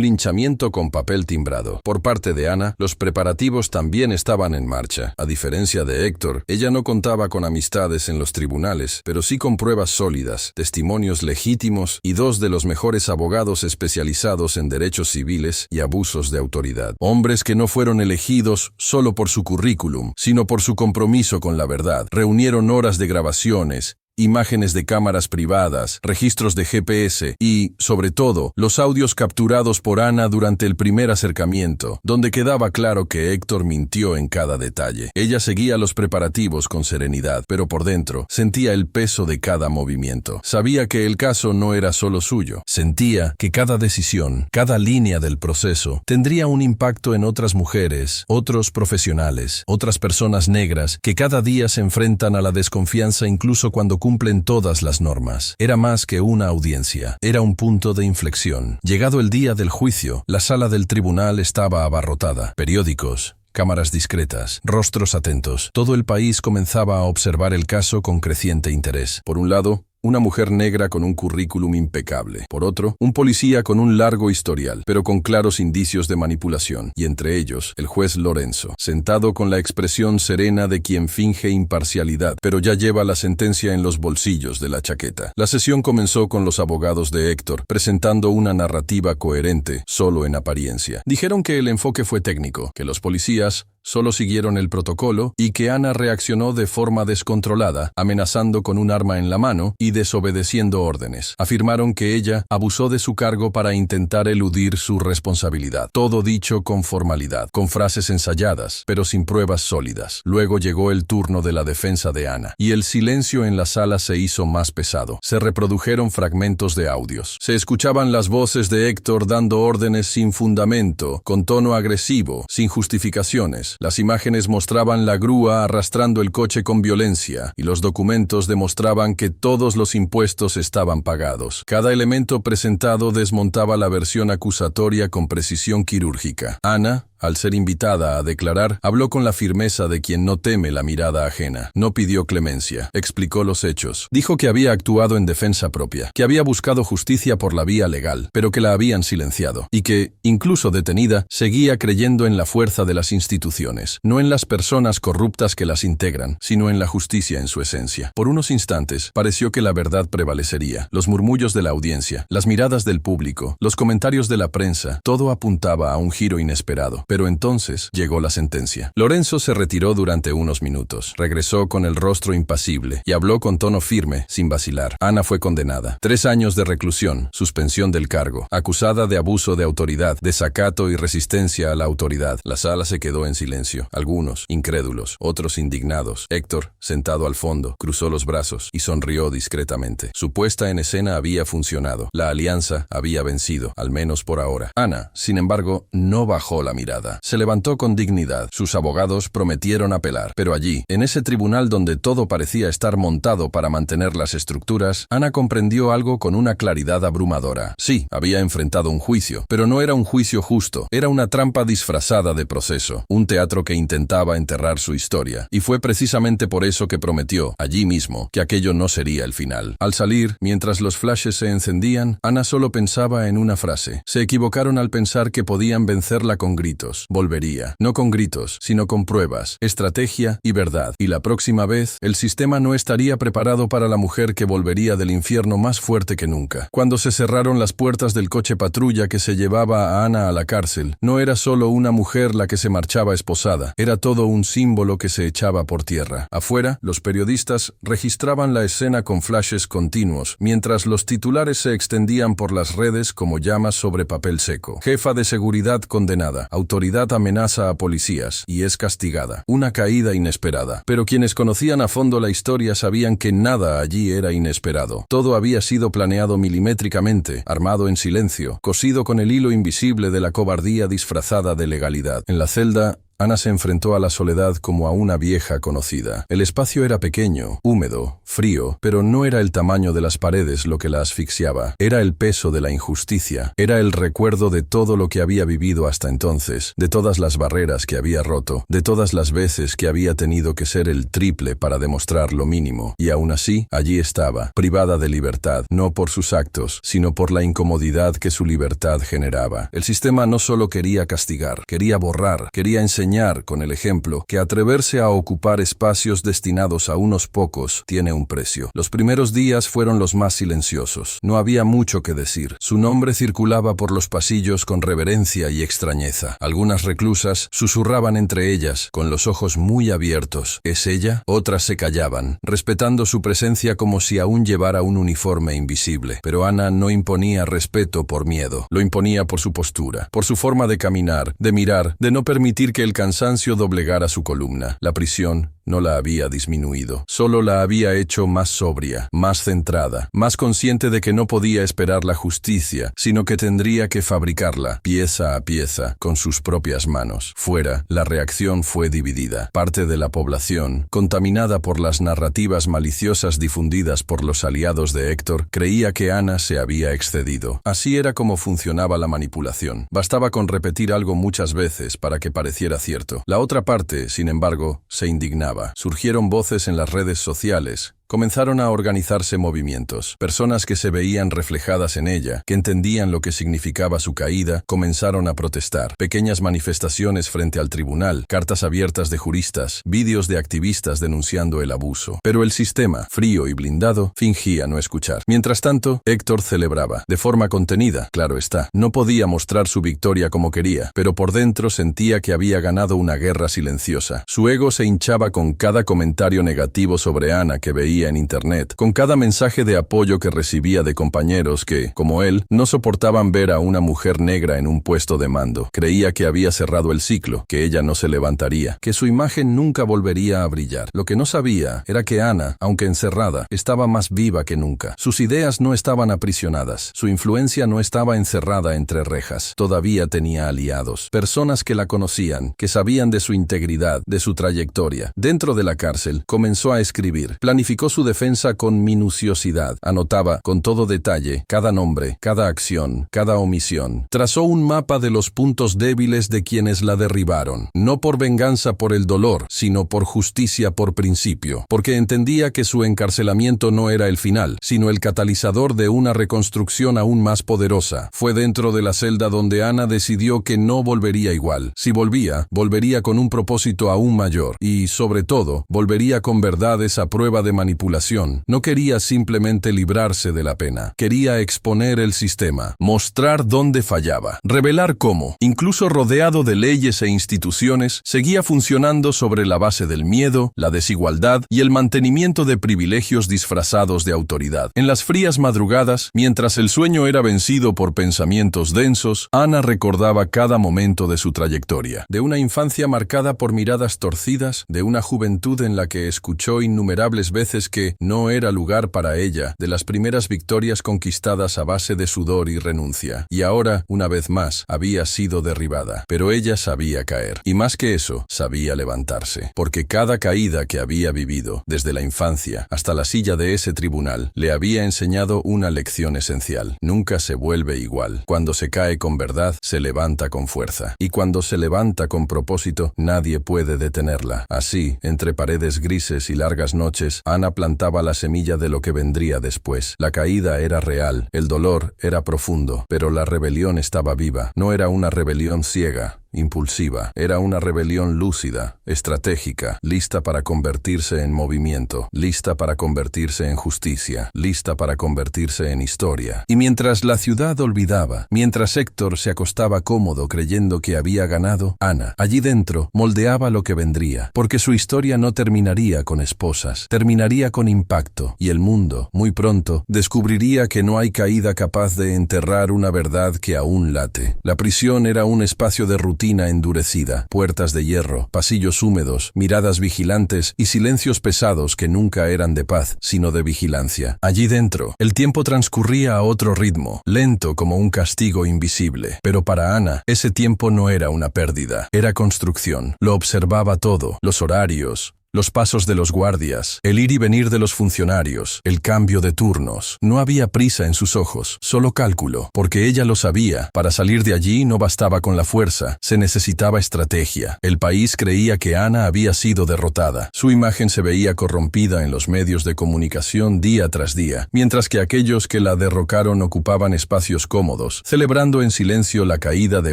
linchamiento con papel timbrado. Por parte de Ana, los preparativos también estaban en marcha. A diferencia de Héctor, ella no contaba con amistades en los tribunales, pero sí con pruebas sólidas, testimonios legítimos y dos de los mejores abogados especializados en derechos civiles y abusos de autoridad. Hombres que no fueron elegidos solo por su currículum, sino por su compromiso con la verdad. Reunieron horas de grabaciones, imágenes de cámaras privadas, registros de GPS y, sobre todo, los audios capturados por Ana durante el primer acercamiento, donde quedaba claro que Héctor mintió en cada detalle. Ella seguía los preparativos con serenidad, pero por dentro sentía el peso de cada movimiento. Sabía que el caso no era solo suyo. Sentía que cada decisión, cada línea del proceso, tendría un impacto en otras mujeres, otros profesionales, otras personas negras que cada día se enfrentan a la desconfianza incluso cuando cumplen todas las normas. Era más que una audiencia, era un punto de inflexión. Llegado el día del juicio, la sala del tribunal estaba abarrotada. Periódicos, cámaras discretas, rostros atentos. Todo el país comenzaba a observar el caso con creciente interés. Por un lado, una mujer negra con un currículum impecable. Por otro, un policía con un largo historial, pero con claros indicios de manipulación. Y entre ellos, el juez Lorenzo, sentado con la expresión serena de quien finge imparcialidad, pero ya lleva la sentencia en los bolsillos de la chaqueta. La sesión comenzó con los abogados de Héctor, presentando una narrativa coherente, solo en apariencia. Dijeron que el enfoque fue técnico, que los policías solo siguieron el protocolo y que Ana reaccionó de forma descontrolada, amenazando con un arma en la mano y desobedeciendo órdenes. Afirmaron que ella abusó de su cargo para intentar eludir su responsabilidad. Todo dicho con formalidad, con frases ensayadas, pero sin pruebas sólidas. Luego llegó el turno de la defensa de Ana, y el silencio en la sala se hizo más pesado. Se reprodujeron fragmentos de audios. Se escuchaban las voces de Héctor dando órdenes sin fundamento, con tono agresivo, sin justificaciones. Las imágenes mostraban la grúa arrastrando el coche con violencia, y los documentos demostraban que todos los impuestos estaban pagados. Cada elemento presentado desmontaba la versión acusatoria con precisión quirúrgica. Ana, al ser invitada a declarar, habló con la firmeza de quien no teme la mirada ajena. No pidió clemencia, explicó los hechos. Dijo que había actuado en defensa propia, que había buscado justicia por la vía legal, pero que la habían silenciado, y que, incluso detenida, seguía creyendo en la fuerza de las instituciones, no en las personas corruptas que las integran, sino en la justicia en su esencia. Por unos instantes, pareció que la verdad prevalecería. Los murmullos de la audiencia, las miradas del público, los comentarios de la prensa, todo apuntaba a un giro inesperado. Pero entonces llegó la sentencia. Lorenzo se retiró durante unos minutos. Regresó con el rostro impasible y habló con tono firme, sin vacilar. Ana fue condenada. 3 años de reclusión, suspensión del cargo, acusada de abuso de autoridad, desacato y resistencia a la autoridad. La sala se quedó en silencio. Algunos, incrédulos, otros indignados. Héctor, sentado al fondo, cruzó los brazos y sonrió discretamente. Su puesta en escena había funcionado. La alianza había vencido, al menos por ahora. Ana, sin embargo, no bajó la mirada. Se levantó con dignidad. Sus abogados prometieron apelar. Pero allí, en ese tribunal donde todo parecía estar montado para mantener las estructuras, Ana comprendió algo con una claridad abrumadora. Sí, había enfrentado un juicio, pero no era un juicio justo. Era una trampa disfrazada de proceso. Un teatro que intentaba enterrar su historia. Y fue precisamente por eso que prometió, allí mismo, que aquello no sería el final. Al salir, mientras los flashes se encendían, Ana solo pensaba en una frase. Se equivocaron al pensar que podían vencerla con gritos. gritos. Volvería. No con gritos, sino con pruebas, estrategia y verdad. Y la próxima vez, el sistema no estaría preparado para la mujer que volvería del infierno más fuerte que nunca. Cuando se cerraron las puertas del coche patrulla que se llevaba a Ana a la cárcel, no era solo una mujer la que se marchaba esposada, era todo un símbolo que se echaba por tierra. Afuera, los periodistas registraban la escena con flashes continuos, mientras los titulares se extendían por las redes como llamas sobre papel seco. Jefa de seguridad condenada, autoridad amenaza a policías y es castigada. Una caída inesperada. Pero quienes conocían a fondo la historia sabían que nada allí era inesperado. Todo había sido planeado milimétricamente, armado en silencio, cosido con el hilo invisible de la cobardía disfrazada de legalidad. En la celda, Ana se enfrentó a la soledad como a una vieja conocida. El espacio era pequeño, húmedo, frío, pero no era el tamaño de las paredes lo que la asfixiaba. Era el peso de la injusticia. Era el recuerdo de todo lo que había vivido hasta entonces, de todas las barreras que había roto, de todas las veces que había tenido que ser el triple para demostrar lo mínimo. Y aún así, allí estaba, privada de libertad, no por sus actos, sino por la incomodidad que su libertad generaba. El sistema no solo quería castigar, quería borrar, quería enseñar con el ejemplo que atreverse a ocupar espacios destinados a unos pocos tiene un precio. Los primeros días fueron los más silenciosos. No había mucho que decir. Su nombre circulaba por los pasillos con reverencia y extrañeza. Algunas reclusas susurraban entre ellas, con los ojos muy abiertos. ¿Es ella? Otras se callaban, respetando su presencia como si aún llevara un uniforme invisible. Pero Ana no imponía respeto por miedo. Lo imponía por su postura, por su forma de caminar, de mirar, de no permitir que el cansancio doblegara su columna. La prisión no la había disminuido, solo la había hecho más sobria, más centrada, más consciente de que no podía esperar la justicia, sino que tendría que fabricarla, pieza a pieza, con sus propias manos. Fuera, la reacción fue dividida. Parte de la población, contaminada por las narrativas maliciosas difundidas por los aliados de Héctor, creía que Ana se había excedido. Así era como funcionaba la manipulación. Bastaba con repetir algo muchas veces para que pareciera cierto. La otra parte, sin embargo, se indignaba. Surgieron voces en las redes sociales. Comenzaron a organizarse movimientos. Personas que se veían reflejadas en ella, que entendían lo que significaba su caída, comenzaron a protestar. Pequeñas manifestaciones frente al tribunal, cartas abiertas de juristas, vídeos de activistas denunciando el abuso. Pero el sistema, frío y blindado, fingía no escuchar. Mientras tanto, Héctor celebraba, de forma contenida, claro está. No podía mostrar su victoria como quería, pero por dentro sentía que había ganado una guerra silenciosa. Su ego se hinchaba con cada comentario negativo sobre Ana que veía en Internet, con cada mensaje de apoyo que recibía de compañeros que, como él, no soportaban ver a una mujer negra en un puesto de mando. Creía que había cerrado el ciclo, que ella no se levantaría, que su imagen nunca volvería a brillar. Lo que no sabía era que Ana, aunque encerrada, estaba más viva que nunca. Sus ideas no estaban aprisionadas, su influencia no estaba encerrada entre rejas. Todavía tenía aliados, personas que la conocían, que sabían de su integridad, de su trayectoria. Dentro de la cárcel, comenzó a escribir, planificó su defensa con minuciosidad, anotaba con todo detalle cada nombre, cada acción, cada omisión. Trazó un mapa de los puntos débiles de quienes la derribaron, no por venganza por el dolor, sino por justicia por principio, porque entendía que su encarcelamiento no era el final, sino el catalizador de una reconstrucción aún más poderosa. Fue dentro de la celda donde Ana decidió que no volvería igual. Si volvía, volvería con un propósito aún mayor y, sobre todo, volvería con verdades a prueba de manipulación. No quería simplemente librarse de la pena. Quería exponer el sistema, mostrar dónde fallaba, revelar cómo, incluso rodeado de leyes e instituciones, seguía funcionando sobre la base del miedo, la desigualdad y el mantenimiento de privilegios disfrazados de autoridad. En las frías madrugadas, mientras el sueño era vencido por pensamientos densos, Ana recordaba cada momento de su trayectoria, de una infancia marcada por miradas torcidas, de una juventud en la que escuchó innumerables veces que no era lugar para ella, de las primeras victorias conquistadas a base de sudor y renuncia. Y ahora, una vez más, había sido derribada. Pero ella sabía caer. Y más que eso, sabía levantarse. Porque cada caída que había vivido, desde la infancia hasta la silla de ese tribunal, le había enseñado una lección esencial. Nunca se vuelve igual. Cuando se cae con verdad, se levanta con fuerza. Y cuando se levanta con propósito, nadie puede detenerla. Así, entre paredes grises y largas noches, Ana plantaba la semilla de lo que vendría después. La caída era real, el dolor era profundo, pero la rebelión estaba viva. No era una rebelión ciega, impulsiva. Era una rebelión lúcida, estratégica, lista para convertirse en movimiento, lista para convertirse en justicia, lista para convertirse en historia. Y mientras la ciudad olvidaba, mientras Héctor se acostaba cómodo creyendo que había ganado, Ana, allí dentro, moldeaba lo que vendría, porque su historia no terminaría con esposas, terminaría con impacto, y el mundo, muy pronto, descubriría que no hay caída capaz de enterrar una verdad que aún late. La prisión era un espacio de rutina endurecida, puertas de hierro, pasillos húmedos, miradas vigilantes y silencios pesados que nunca eran de paz, sino de vigilancia. Allí dentro, el tiempo transcurría a otro ritmo, lento como un castigo invisible. Pero para Ana, ese tiempo no era una pérdida, era construcción. Lo observaba todo, los horarios, los pasos de los guardias, el ir y venir de los funcionarios, el cambio de turnos. No había prisa en sus ojos, solo cálculo, porque ella lo sabía. Para salir de allí no bastaba con la fuerza, se necesitaba estrategia. El país creía que Ana había sido derrotada. Su imagen se veía corrompida en los medios de comunicación día tras día, mientras que aquellos que la derrocaron ocupaban espacios cómodos, celebrando en silencio la caída de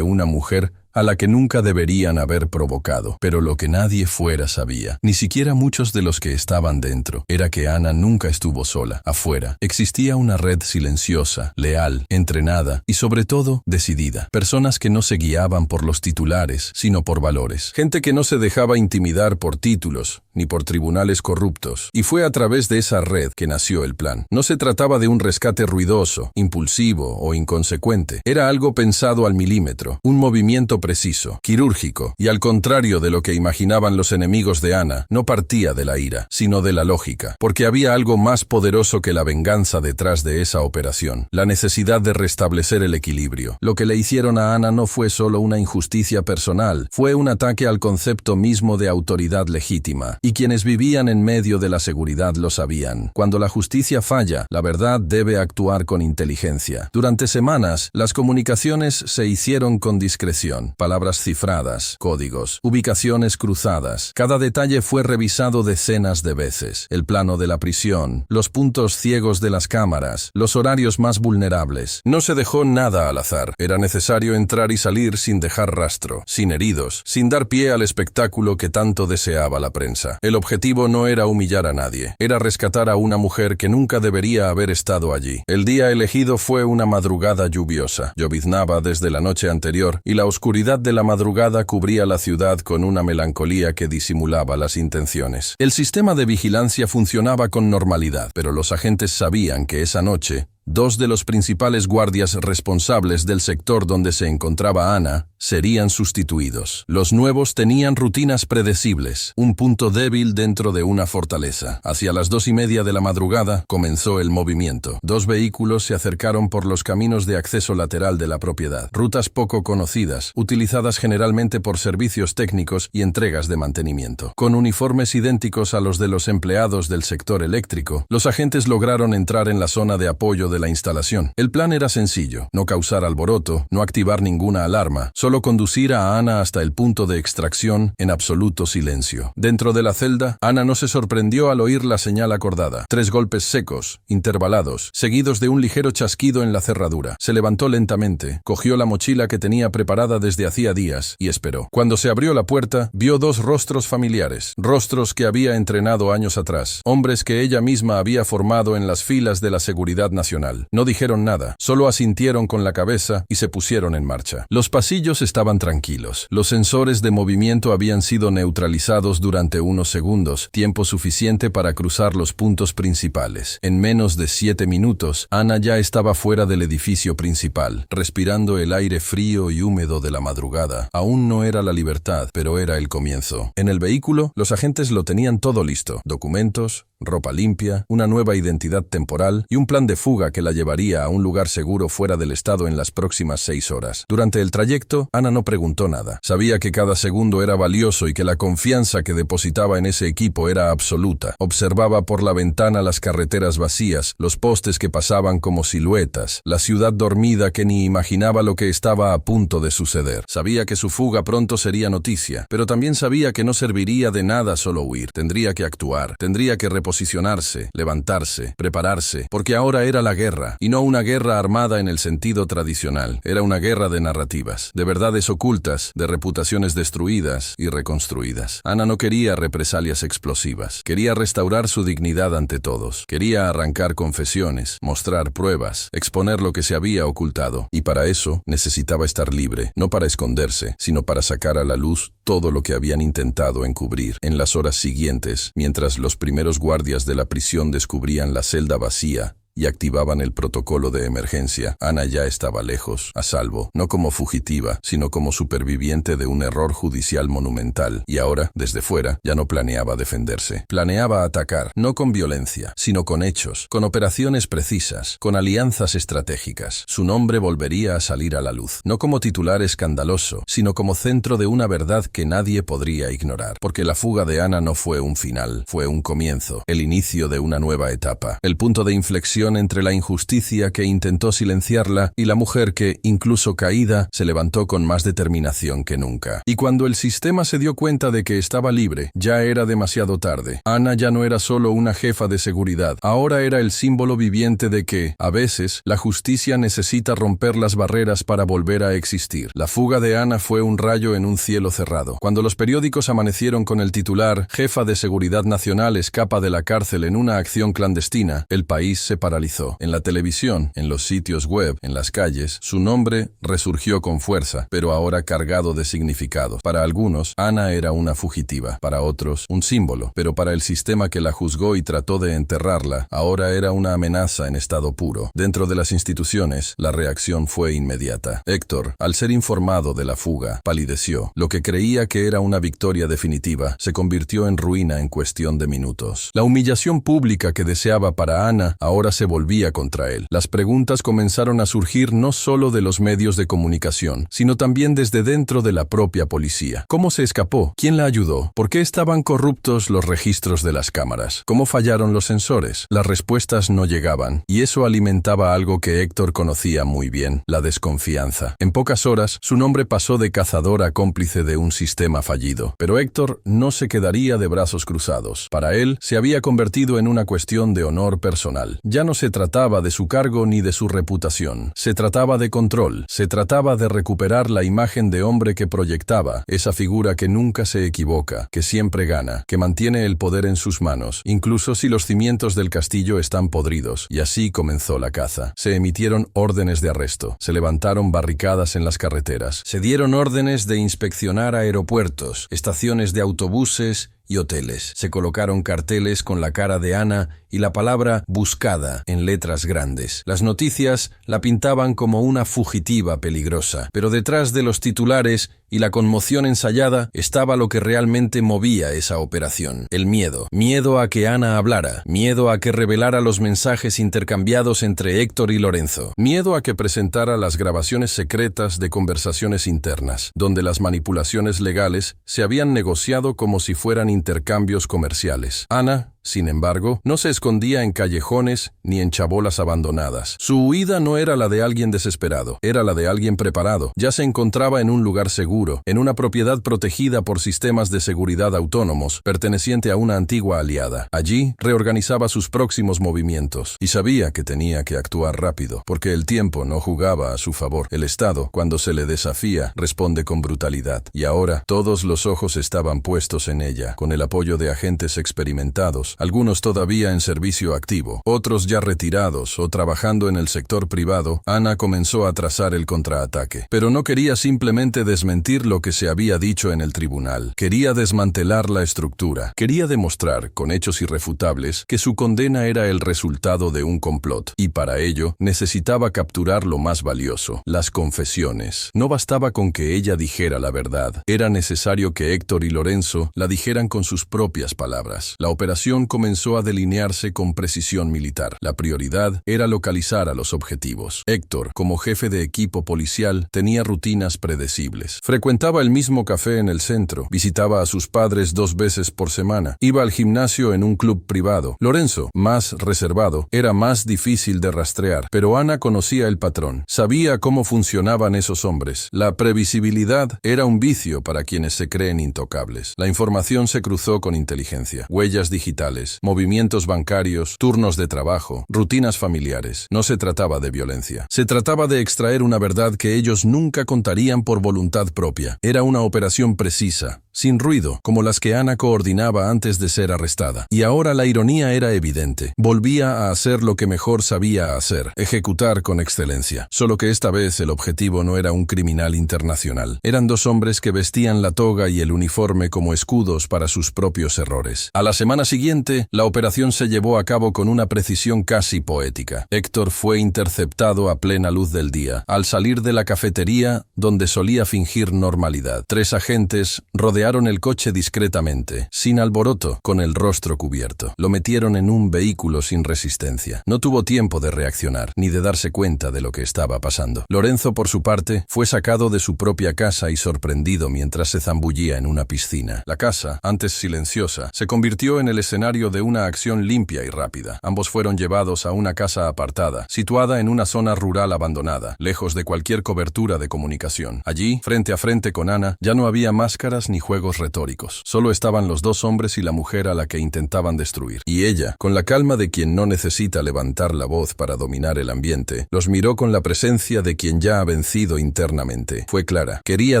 una mujer a la que nunca deberían haber provocado. Pero lo que nadie fuera sabía, ni siquiera muchos de los que estaban dentro, era que Ana nunca estuvo sola. Afuera existía una red silenciosa, leal, entrenada y sobre todo decidida. Personas que no se guiaban por los titulares, sino por valores. Gente que no se dejaba intimidar por títulos, ni por tribunales corruptos. Y fue a través de esa red que nació el plan. No se trataba de un rescate ruidoso, impulsivo o inconsecuente. Era algo pensado al milímetro, un movimiento preciso, quirúrgico, y al contrario de lo que imaginaban los enemigos de Ana, no partía de la ira, sino de la lógica, porque había algo más poderoso que la venganza detrás de esa operación, la necesidad de restablecer el equilibrio. Lo que le hicieron a Ana no fue solo una injusticia personal, fue un ataque al concepto mismo de autoridad legítima, y quienes vivían en medio de la seguridad lo sabían. Cuando la justicia falla, la verdad debe actuar con inteligencia. Durante semanas, las comunicaciones se hicieron con discreción. Palabras cifradas, códigos, ubicaciones cruzadas. Cada detalle fue revisado decenas de veces. El plano de la prisión, los puntos ciegos de las cámaras, los horarios más vulnerables. No se dejó nada al azar. Era necesario entrar y salir sin dejar rastro, sin heridos, sin dar pie al espectáculo que tanto deseaba la prensa. El objetivo no era humillar a nadie. Era rescatar a una mujer que nunca debería haber estado allí. El día elegido fue una madrugada lluviosa. Lloviznaba desde la noche anterior y la oscuridad de la madrugada cubría la ciudad con una melancolía que disimulaba las intenciones. El sistema de vigilancia funcionaba con normalidad, pero los agentes sabían que esa noche dos de los principales guardias responsables del sector donde se encontraba Ana serían sustituidos. Los nuevos tenían rutinas predecibles, un punto débil dentro de una fortaleza. Hacia las 2:30 de la madrugada comenzó el movimiento. Dos vehículos se acercaron por los caminos de acceso lateral de la propiedad, rutas poco conocidas, utilizadas generalmente por servicios técnicos y entregas de mantenimiento. Con uniformes idénticos a los de los empleados del sector eléctrico, los agentes lograron entrar en la zona de apoyo de la instalación. El plan era sencillo: no causar alboroto, no activar ninguna alarma, solo conducir a Ana hasta el punto de extracción en absoluto silencio. Dentro de la celda, Ana no se sorprendió al oír la señal acordada. 3 golpes secos, intervalados, seguidos de un ligero chasquido en la cerradura. Se levantó lentamente, cogió la mochila que tenía preparada desde hacía días y esperó. Cuando se abrió la puerta, vio 2 rostros familiares, rostros que había entrenado años atrás, hombres que ella misma había formado en las filas de la Seguridad Nacional. No dijeron nada, solo asintieron con la cabeza y se pusieron en marcha. Los pasillos estaban tranquilos. Los sensores de movimiento habían sido neutralizados durante unos segundos, tiempo suficiente para cruzar los puntos principales. En menos de 7 minutos, Ana ya estaba fuera del edificio principal, respirando el aire frío y húmedo de la madrugada. Aún no era la libertad, pero era el comienzo. En el vehículo, los agentes lo tenían todo listo: documentos, ropa limpia, una nueva identidad temporal y un plan de fuga que la llevaría a un lugar seguro fuera del estado en las próximas 6 horas. Durante el trayecto, Ana no preguntó nada. Sabía que cada segundo era valioso y que la confianza que depositaba en ese equipo era absoluta. Observaba por la ventana las carreteras vacías, los postes que pasaban como siluetas, la ciudad dormida que ni imaginaba lo que estaba a punto de suceder. Sabía que su fuga pronto sería noticia, pero también sabía que no serviría de nada solo huir. Tendría que actuar, tendría que reposar posicionarse, levantarse, prepararse, porque ahora era la guerra, y no una guerra armada en el sentido tradicional. Era una guerra de narrativas, de verdades ocultas, de reputaciones destruidas y reconstruidas. Ana no quería represalias explosivas. Quería restaurar su dignidad ante todos. Quería arrancar confesiones, mostrar pruebas, exponer lo que se había ocultado. Y para eso necesitaba estar libre, no para esconderse, sino para sacar a la luz todo lo que habían intentado encubrir. En las horas siguientes, mientras los primeros guardias de la prisión descubrían la celda vacía y activaban el protocolo de emergencia, Ana ya estaba lejos, a salvo, no como fugitiva, sino como superviviente de un error judicial monumental. Y ahora, desde fuera, ya no planeaba defenderse. Planeaba atacar, no con violencia, sino con hechos, con operaciones precisas, con alianzas estratégicas. Su nombre volvería a salir a la luz, no como titular escandaloso, sino como centro de una verdad que nadie podría ignorar. Porque la fuga de Ana no fue un final, fue un comienzo, el inicio de una nueva etapa, el punto de inflexión entre la injusticia que intentó silenciarla y la mujer que, incluso caída, se levantó con más determinación que nunca. Y cuando el sistema se dio cuenta de que estaba libre, ya era demasiado tarde. Ana ya no era solo una jefa de seguridad, ahora era el símbolo viviente de que, a veces, la justicia necesita romper las barreras para volver a existir. La fuga de Ana fue un rayo en un cielo cerrado. Cuando los periódicos amanecieron con el titular «Jefa de Seguridad Nacional escapa de la cárcel en una acción clandestina», el país se paralizó. En la televisión, en los sitios web, en las calles, su nombre resurgió con fuerza, pero ahora cargado de significado. Para algunos, Ana era una fugitiva, para otros, un símbolo, pero para el sistema que la juzgó y trató de enterrarla, ahora era una amenaza en estado puro. Dentro de las instituciones, la reacción fue inmediata. Héctor, al ser informado de la fuga, palideció. Lo que creía que era una victoria definitiva, se convirtió en ruina en cuestión de minutos. La humillación pública que deseaba para Ana ahora se volvía contra él. Las preguntas comenzaron a surgir no solo de los medios de comunicación, sino también desde dentro de la propia policía. ¿Cómo se escapó? ¿Quién la ayudó? ¿Por qué estaban corruptos los registros de las cámaras? ¿Cómo fallaron los sensores? Las respuestas no llegaban, y eso alimentaba algo que Héctor conocía muy bien, la desconfianza. En pocas horas, su nombre pasó de cazador a cómplice de un sistema fallido. Pero Héctor no se quedaría de brazos cruzados. Para él, se había convertido en una cuestión de honor personal. Ya no se trataba de su cargo ni de su reputación. Se trataba de control. Se trataba de recuperar la imagen de hombre que proyectaba, esa figura que nunca se equivoca, que siempre gana, que mantiene el poder en sus manos, incluso si los cimientos del castillo están podridos. Y así comenzó la caza. Se emitieron órdenes de arresto. Se levantaron barricadas en las carreteras. Se dieron órdenes de inspeccionar aeropuertos, estaciones de autobuses y hoteles. Se colocaron carteles con la cara de Ana y la palabra «buscada» en letras grandes. Las noticias la pintaban como una fugitiva peligrosa, pero detrás de los titulares y la conmoción ensayada estaba lo que realmente movía esa operación: el miedo. Miedo a que Ana hablara, miedo a que revelara los mensajes intercambiados entre Héctor y Lorenzo, miedo a que presentara las grabaciones secretas de conversaciones internas, donde las manipulaciones legales se habían negociado como si fueran intercambios comerciales. Ana, sin embargo, no se escondía en callejones ni en chabolas abandonadas. Su huida no era la de alguien desesperado, era la de alguien preparado. Ya se encontraba en un lugar seguro, en una propiedad protegida por sistemas de seguridad autónomos, perteneciente a una antigua aliada. Allí reorganizaba sus próximos movimientos y sabía que tenía que actuar rápido, porque el tiempo no jugaba a su favor. El Estado, cuando se le desafía, responde con brutalidad. Y ahora todos los ojos estaban puestos en ella, con el apoyo de agentes experimentados, algunos todavía en servicio activo, otros ya retirados o trabajando en el sector privado. Ana comenzó a trazar el contraataque. Pero no quería simplemente desmentir lo que se había dicho en el tribunal. Quería desmantelar la estructura. Quería demostrar, con hechos irrefutables, que su condena era el resultado de un complot. Y para ello, necesitaba capturar lo más valioso: las confesiones. No bastaba con que ella dijera la verdad. Era necesario que Héctor y Lorenzo la dijeran con sus propias palabras. La operación comenzó a delinearse con precisión militar. La prioridad era localizar a los objetivos. Héctor, como jefe de equipo policial, tenía rutinas predecibles. Frecuentaba el mismo café en el centro, visitaba a sus padres 2 veces por semana, iba al gimnasio en un club privado. Lorenzo, más reservado, era más difícil de rastrear, pero Ana conocía el patrón. Sabía cómo funcionaban esos hombres. La previsibilidad era un vicio para quienes se creen intocables. La información se cruzó con inteligencia. Huellas digitales, sexuales, movimientos bancarios, turnos de trabajo, rutinas familiares. No se trataba de violencia. Se trataba de extraer una verdad que ellos nunca contarían por voluntad propia. Era una operación precisa, sin ruido, como las que Ana coordinaba antes de ser arrestada. Y ahora la ironía era evidente. Volvía a hacer lo que mejor sabía hacer, ejecutar con excelencia. Solo que esta vez el objetivo no era un criminal internacional. Eran dos hombres que vestían la toga y el uniforme como escudos para sus propios errores. A la semana siguiente, la operación se llevó a cabo con una precisión casi poética. Héctor fue interceptado a plena luz del día, al salir de la cafetería donde solía fingir normalidad. 3 agentes rodearon el coche discretamente, sin alboroto, con el rostro cubierto. Lo metieron en un vehículo sin resistencia. No tuvo tiempo de reaccionar, ni de darse cuenta de lo que estaba pasando. Lorenzo, por su parte, fue sacado de su propia casa y sorprendido mientras se zambullía en una piscina. La casa, antes silenciosa, se convirtió en el escenario de una acción limpia y rápida. Ambos fueron llevados a una casa apartada, situada en una zona rural abandonada, lejos de cualquier cobertura de comunicación. Allí, frente a frente con Ana, ya no había máscaras ni juegos retóricos. Solo estaban los 2 hombres y la mujer a la que intentaban destruir. Y ella, con la calma de quien no necesita levantar la voz para dominar el ambiente, los miró con la presencia de quien ya ha vencido internamente. Fue clara. Quería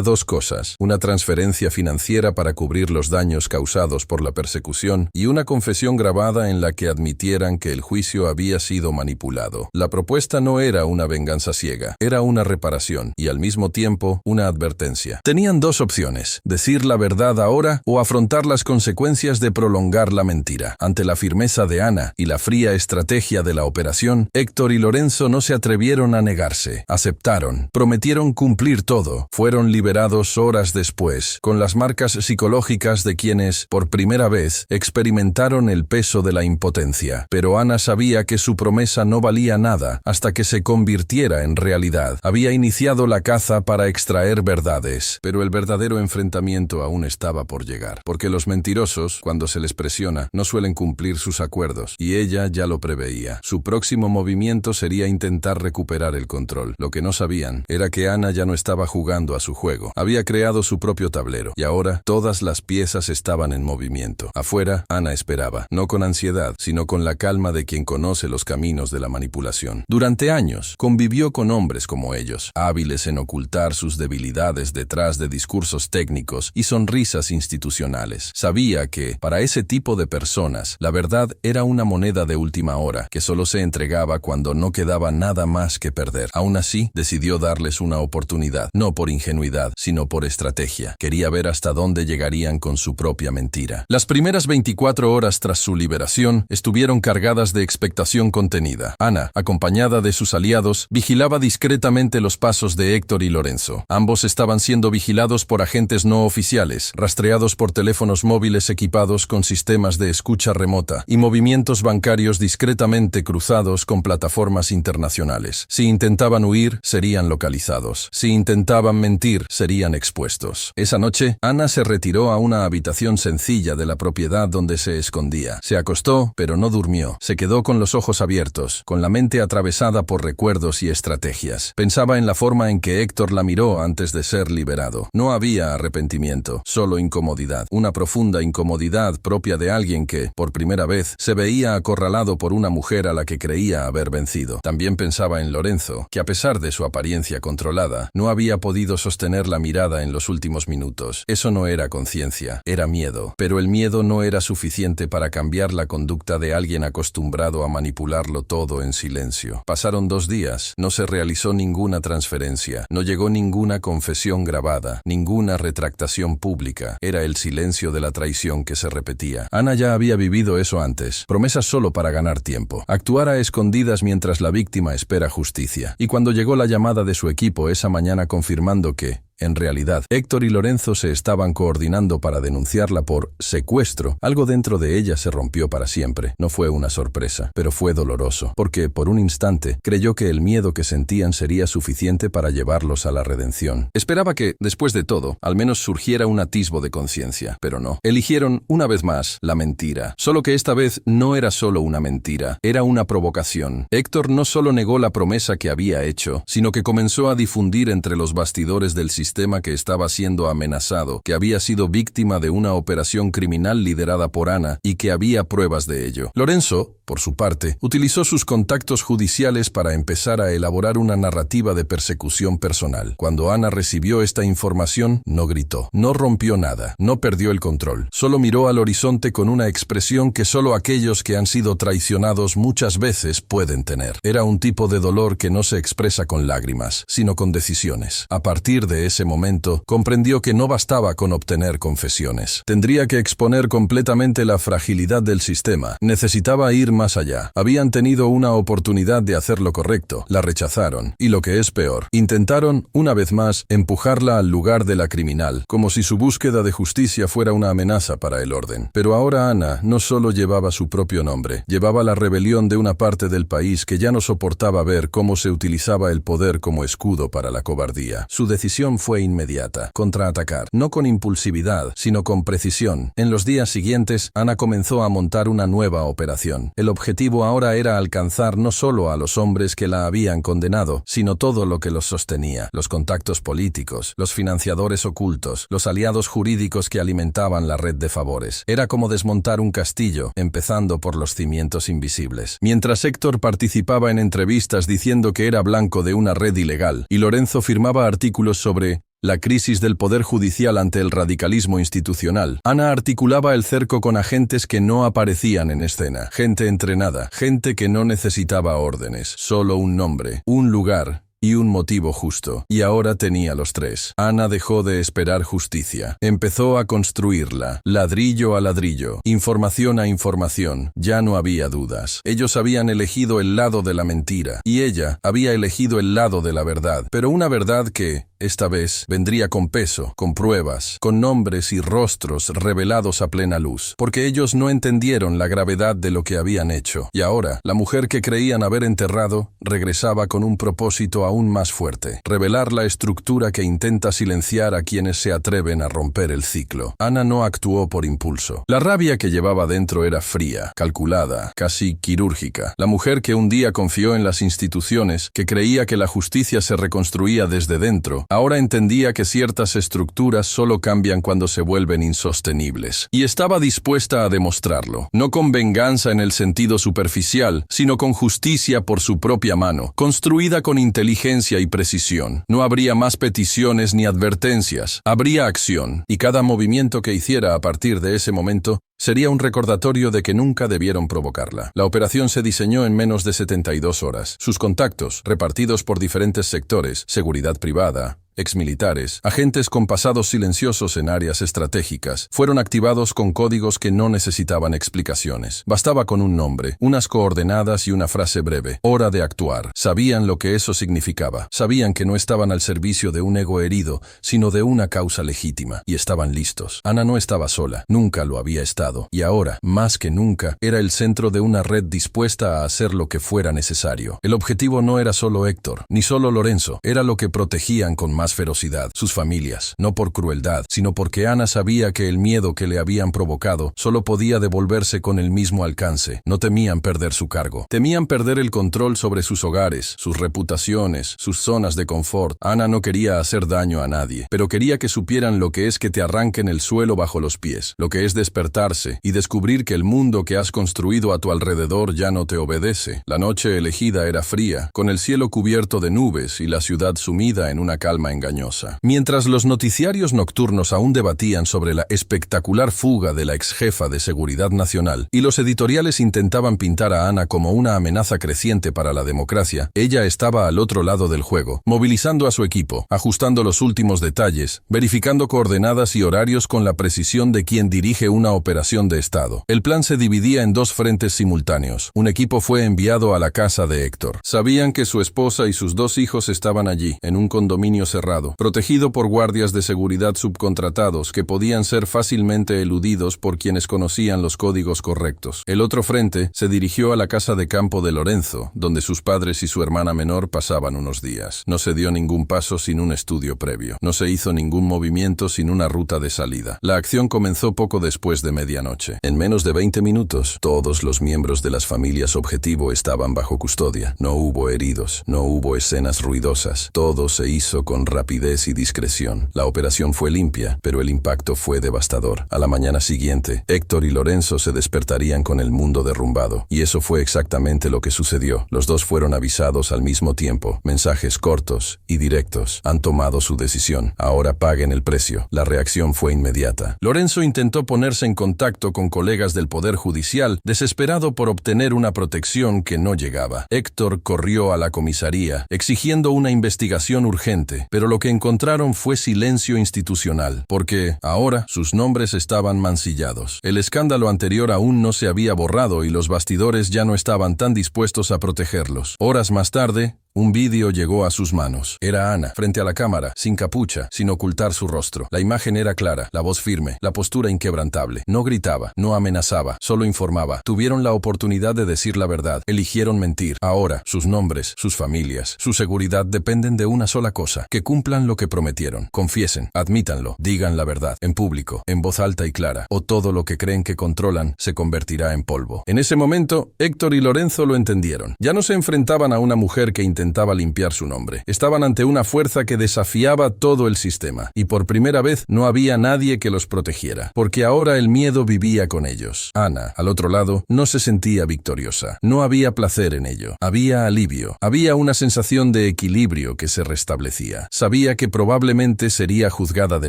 2 cosas: una transferencia financiera para cubrir los daños causados por la persecución y una confesión grabada en la que admitieran que el juicio había sido manipulado. La propuesta no era una venganza ciega, era una reparación y al mismo tiempo una advertencia. Tenían 2 opciones: decir la verdad ahora o afrontar las consecuencias de prolongar la mentira. Ante la firmeza de Ana y la fría estrategia de la operación, Héctor y Lorenzo no se atrevieron a negarse. Aceptaron, prometieron cumplir todo. Fueron liberados horas después, con las marcas psicológicas de quienes, por primera vez, experimentaron el peso de la impotencia. Pero Ana sabía que su promesa no valía nada hasta que se convirtiera en realidad. Había iniciado la caza para extraer verdades, pero el verdadero enfrentamiento aún estaba por llegar. Porque los mentirosos, cuando se les presiona, no suelen cumplir sus acuerdos, y ella ya lo preveía. Su próximo movimiento sería intentar recuperar el control. Lo que no sabían era que Ana ya no estaba jugando a su juego. Había creado su propio tablero, y ahora todas las piezas estaban en movimiento. Afuera, Ana esperaba, no con ansiedad, sino con la calma de quien conoce los caminos de la manipulación. Durante años, convivió con hombres como ellos, hábiles en ocultar sus debilidades detrás de discursos técnicos y sonrisas institucionales. Sabía que, para ese tipo de personas, la verdad era una moneda de última hora, que solo se entregaba cuando no quedaba nada más que perder. Aún así, decidió darles una oportunidad, no por ingenuidad, sino por estrategia. Quería ver hasta dónde llegarían con su propia mentira. Las primeras 24 horas tras su liberación estuvieron cargadas de expectación contenida. Ana, acompañada de sus aliados, vigilaba discretamente los pasos de Héctor y Lorenzo. Ambos estaban siendo vigilados por agentes no oficiales, rastreados por teléfonos móviles equipados con sistemas de escucha remota y movimientos bancarios discretamente cruzados con plataformas internacionales. Si intentaban huir, serían localizados. Si intentaban mentir, serían expuestos. Esa noche, Ana se retiró a una habitación sencilla de la propiedad donde se escondía. Se acostó, pero no durmió. Se quedó con los ojos abiertos, con la mente atravesada por recuerdos y estrategias. Pensaba en la forma en que Héctor la miró antes de ser liberado. No había arrepentimiento, solo incomodidad. Una profunda incomodidad propia de alguien que, por primera vez, se veía acorralado por una mujer a la que creía haber vencido. También pensaba en Lorenzo, que a pesar de su apariencia controlada, no había podido sostener la mirada en los últimos minutos. Eso no era conciencia, era miedo. Pero el miedo no era suficiente para cambiar la conducta de alguien acostumbrado a manipularlo todo en silencio. Pasaron 2 días, no se realizó ninguna transferencia, no llegó ninguna confesión grabada, ninguna retractación pública. Era el silencio de la traición que se repetía. Ana ya había vivido eso antes, promesas solo para ganar tiempo, actuar a escondidas mientras la víctima espera justicia. Y cuando llegó la llamada de su equipo esa mañana confirmando que, en realidad, Héctor y Lorenzo se estaban coordinando para denunciarla por secuestro, algo dentro de ella se rompió para siempre. No fue una sorpresa, pero fue doloroso, porque por un instante creyó que el miedo que sentían sería suficiente para llevarlos a la redención. Esperaba que, después de todo, al menos surgiera un atisbo de conciencia, pero no. Eligieron, una vez más, la mentira. Solo que esta vez no era solo una mentira, era una provocación. Héctor no solo negó la promesa que había hecho, sino que comenzó a difundir entre los bastidores del sistema sistema que estaba siendo amenazado, que había sido víctima de una operación criminal liderada por Ana y que había pruebas de ello. Lorenzo, por su parte, utilizó sus contactos judiciales para empezar a elaborar una narrativa de persecución personal. Cuando Ana recibió esta información, no gritó, no rompió nada, no perdió el control. Solo miró al horizonte con una expresión que solo aquellos que han sido traicionados muchas veces pueden tener. Era un tipo de dolor que no se expresa con lágrimas, sino con decisiones. A partir de ese momento, comprendió que no bastaba con obtener confesiones. Tendría que exponer completamente la fragilidad del sistema. Necesitaba ir más allá. Habían tenido una oportunidad de hacer lo correcto, la rechazaron, y lo que es peor, intentaron, una vez más, empujarla al lugar de la criminal, como si su búsqueda de justicia fuera una amenaza para el orden. Pero ahora Ana no solo llevaba su propio nombre, llevaba la rebelión de una parte del país que ya no soportaba ver cómo se utilizaba el poder como escudo para la cobardía. Su decisión fue inmediata, contraatacar, no con impulsividad, sino con precisión. En los días siguientes, Ana comenzó a montar una nueva operación. El objetivo ahora era alcanzar no solo a los hombres que la habían condenado, sino todo lo que los sostenía, los contactos políticos, los financiadores ocultos, los aliados jurídicos que alimentaban la red de favores. Era como desmontar un castillo, empezando por los cimientos invisibles. Mientras Héctor participaba en entrevistas diciendo que era blanco de una red ilegal, y Lorenzo firmaba artículos sobre la crisis del poder judicial ante el radicalismo institucional, Ana articulaba el cerco con agentes que no aparecían en escena, gente entrenada, gente que no necesitaba órdenes, solo un nombre, un lugar y un motivo justo. Y ahora tenía los tres. Ana dejó de esperar justicia. Empezó a construirla, ladrillo a ladrillo, información a información. Ya no había dudas. Ellos habían elegido el lado de la mentira, y ella había elegido el lado de la verdad. Pero una verdad que, esta vez, vendría con peso, con pruebas, con nombres y rostros revelados a plena luz, porque ellos no entendieron la gravedad de lo que habían hecho. Y ahora, la mujer que creían haber enterrado, regresaba con un propósito aún más fuerte: revelar la estructura que intenta silenciar a quienes se atreven a romper el ciclo. Ana no actuó por impulso. La rabia que llevaba dentro era fría, calculada, casi quirúrgica. La mujer que un día confió en las instituciones, que creía que la justicia se reconstruía desde dentro, ahora entendía que ciertas estructuras solo cambian cuando se vuelven insostenibles. Y estaba dispuesta a demostrarlo, no con venganza en el sentido superficial, sino con justicia por su propia mano, construida con inteligencia y precisión. No habría más peticiones ni advertencias, habría acción, y cada movimiento que hiciera a partir de ese momento sería un recordatorio de que nunca debieron provocarla. La operación se diseñó en menos de 72 horas. Sus contactos, repartidos por diferentes sectores, seguridad privada, exmilitares, agentes con pasados silenciosos en áreas estratégicas, fueron activados con códigos que no necesitaban explicaciones. Bastaba con un nombre, unas coordenadas y una frase breve. Hora de actuar. Sabían lo que eso significaba. Sabían que no estaban al servicio de un ego herido, sino de una causa legítima. Y estaban listos. Ana no estaba sola. Nunca lo había estado. Y ahora, más que nunca, era el centro de una red dispuesta a hacer lo que fuera necesario. El objetivo no era solo Héctor, ni solo Lorenzo. Era lo que protegían con más ferocidad, sus familias, no por crueldad, sino porque Ana sabía que el miedo que le habían provocado solo podía devolverse con el mismo alcance. No temían perder su cargo, temían perder el control sobre sus hogares, sus reputaciones, sus zonas de confort. Ana no quería hacer daño a nadie, pero quería que supieran lo que es que te arranquen el suelo bajo los pies, lo que es despertarse y descubrir que el mundo que has construido a tu alrededor ya no te obedece. La noche elegida era fría, con el cielo cubierto de nubes y la ciudad sumida en una calma engañosa. Mientras los noticiarios nocturnos aún debatían sobre la espectacular fuga de la exjefa de Seguridad Nacional y los editoriales intentaban pintar a Ana como una amenaza creciente para la democracia, ella estaba al otro lado del juego, movilizando a su equipo, ajustando los últimos detalles, verificando coordenadas y horarios con la precisión de quien dirige una operación de Estado. El plan se dividía en dos frentes simultáneos. Un equipo fue enviado a la casa de Héctor. Sabían que su esposa y sus dos hijos estaban allí, en un condominio cerrado, protegido por guardias de seguridad subcontratados que podían ser fácilmente eludidos por quienes conocían los códigos correctos. El otro frente se dirigió a la casa de campo de Lorenzo, donde sus padres y su hermana menor pasaban unos días. No se dio ningún paso sin un estudio previo. No se hizo ningún movimiento sin una ruta de salida. La acción comenzó poco después de medianoche. En menos de 20 minutos, todos los miembros de las familias objetivo estaban bajo custodia. No hubo heridos, no hubo escenas ruidosas. Todo se hizo con rapidez y discreción. La operación fue limpia, pero el impacto fue devastador. A la mañana siguiente, Héctor y Lorenzo se despertarían con el mundo derrumbado. Y eso fue exactamente lo que sucedió. Los dos fueron avisados al mismo tiempo. Mensajes cortos y directos. Han tomado su decisión. Ahora paguen el precio. La reacción fue inmediata. Lorenzo intentó ponerse en contacto con colegas del Poder Judicial, desesperado por obtener una protección que no llegaba. Héctor corrió a la comisaría, exigiendo una investigación urgente, pero lo que encontraron fue silencio institucional, porque ahora sus nombres estaban mancillados. El escándalo anterior aún no se había borrado y los bastidores ya no estaban tan dispuestos a protegerlos. Horas más tarde, un vídeo llegó a sus manos. Era Ana, frente a la cámara, sin capucha, sin ocultar su rostro. La imagen era clara, la voz firme, la postura inquebrantable. No gritaba, no amenazaba, solo informaba. Tuvieron la oportunidad de decir la verdad. Eligieron mentir. Ahora, sus nombres, sus familias, su seguridad dependen de una sola cosa: que cumplan lo que prometieron. Confiesen, admítanlo, digan la verdad, en público, en voz alta y clara, o todo lo que creen que controlan se convertirá en polvo. En ese momento, Héctor y Lorenzo lo entendieron. Ya no se enfrentaban a una mujer que intentaba limpiar su nombre. Estaban ante una fuerza que desafiaba todo el sistema, y por primera vez no había nadie que los protegiera, porque ahora el miedo vivía con ellos. Ana, al otro lado, no se sentía victoriosa. No había placer en ello. Había alivio. Había una sensación de equilibrio que se restablecía. Sabía que probablemente sería juzgada de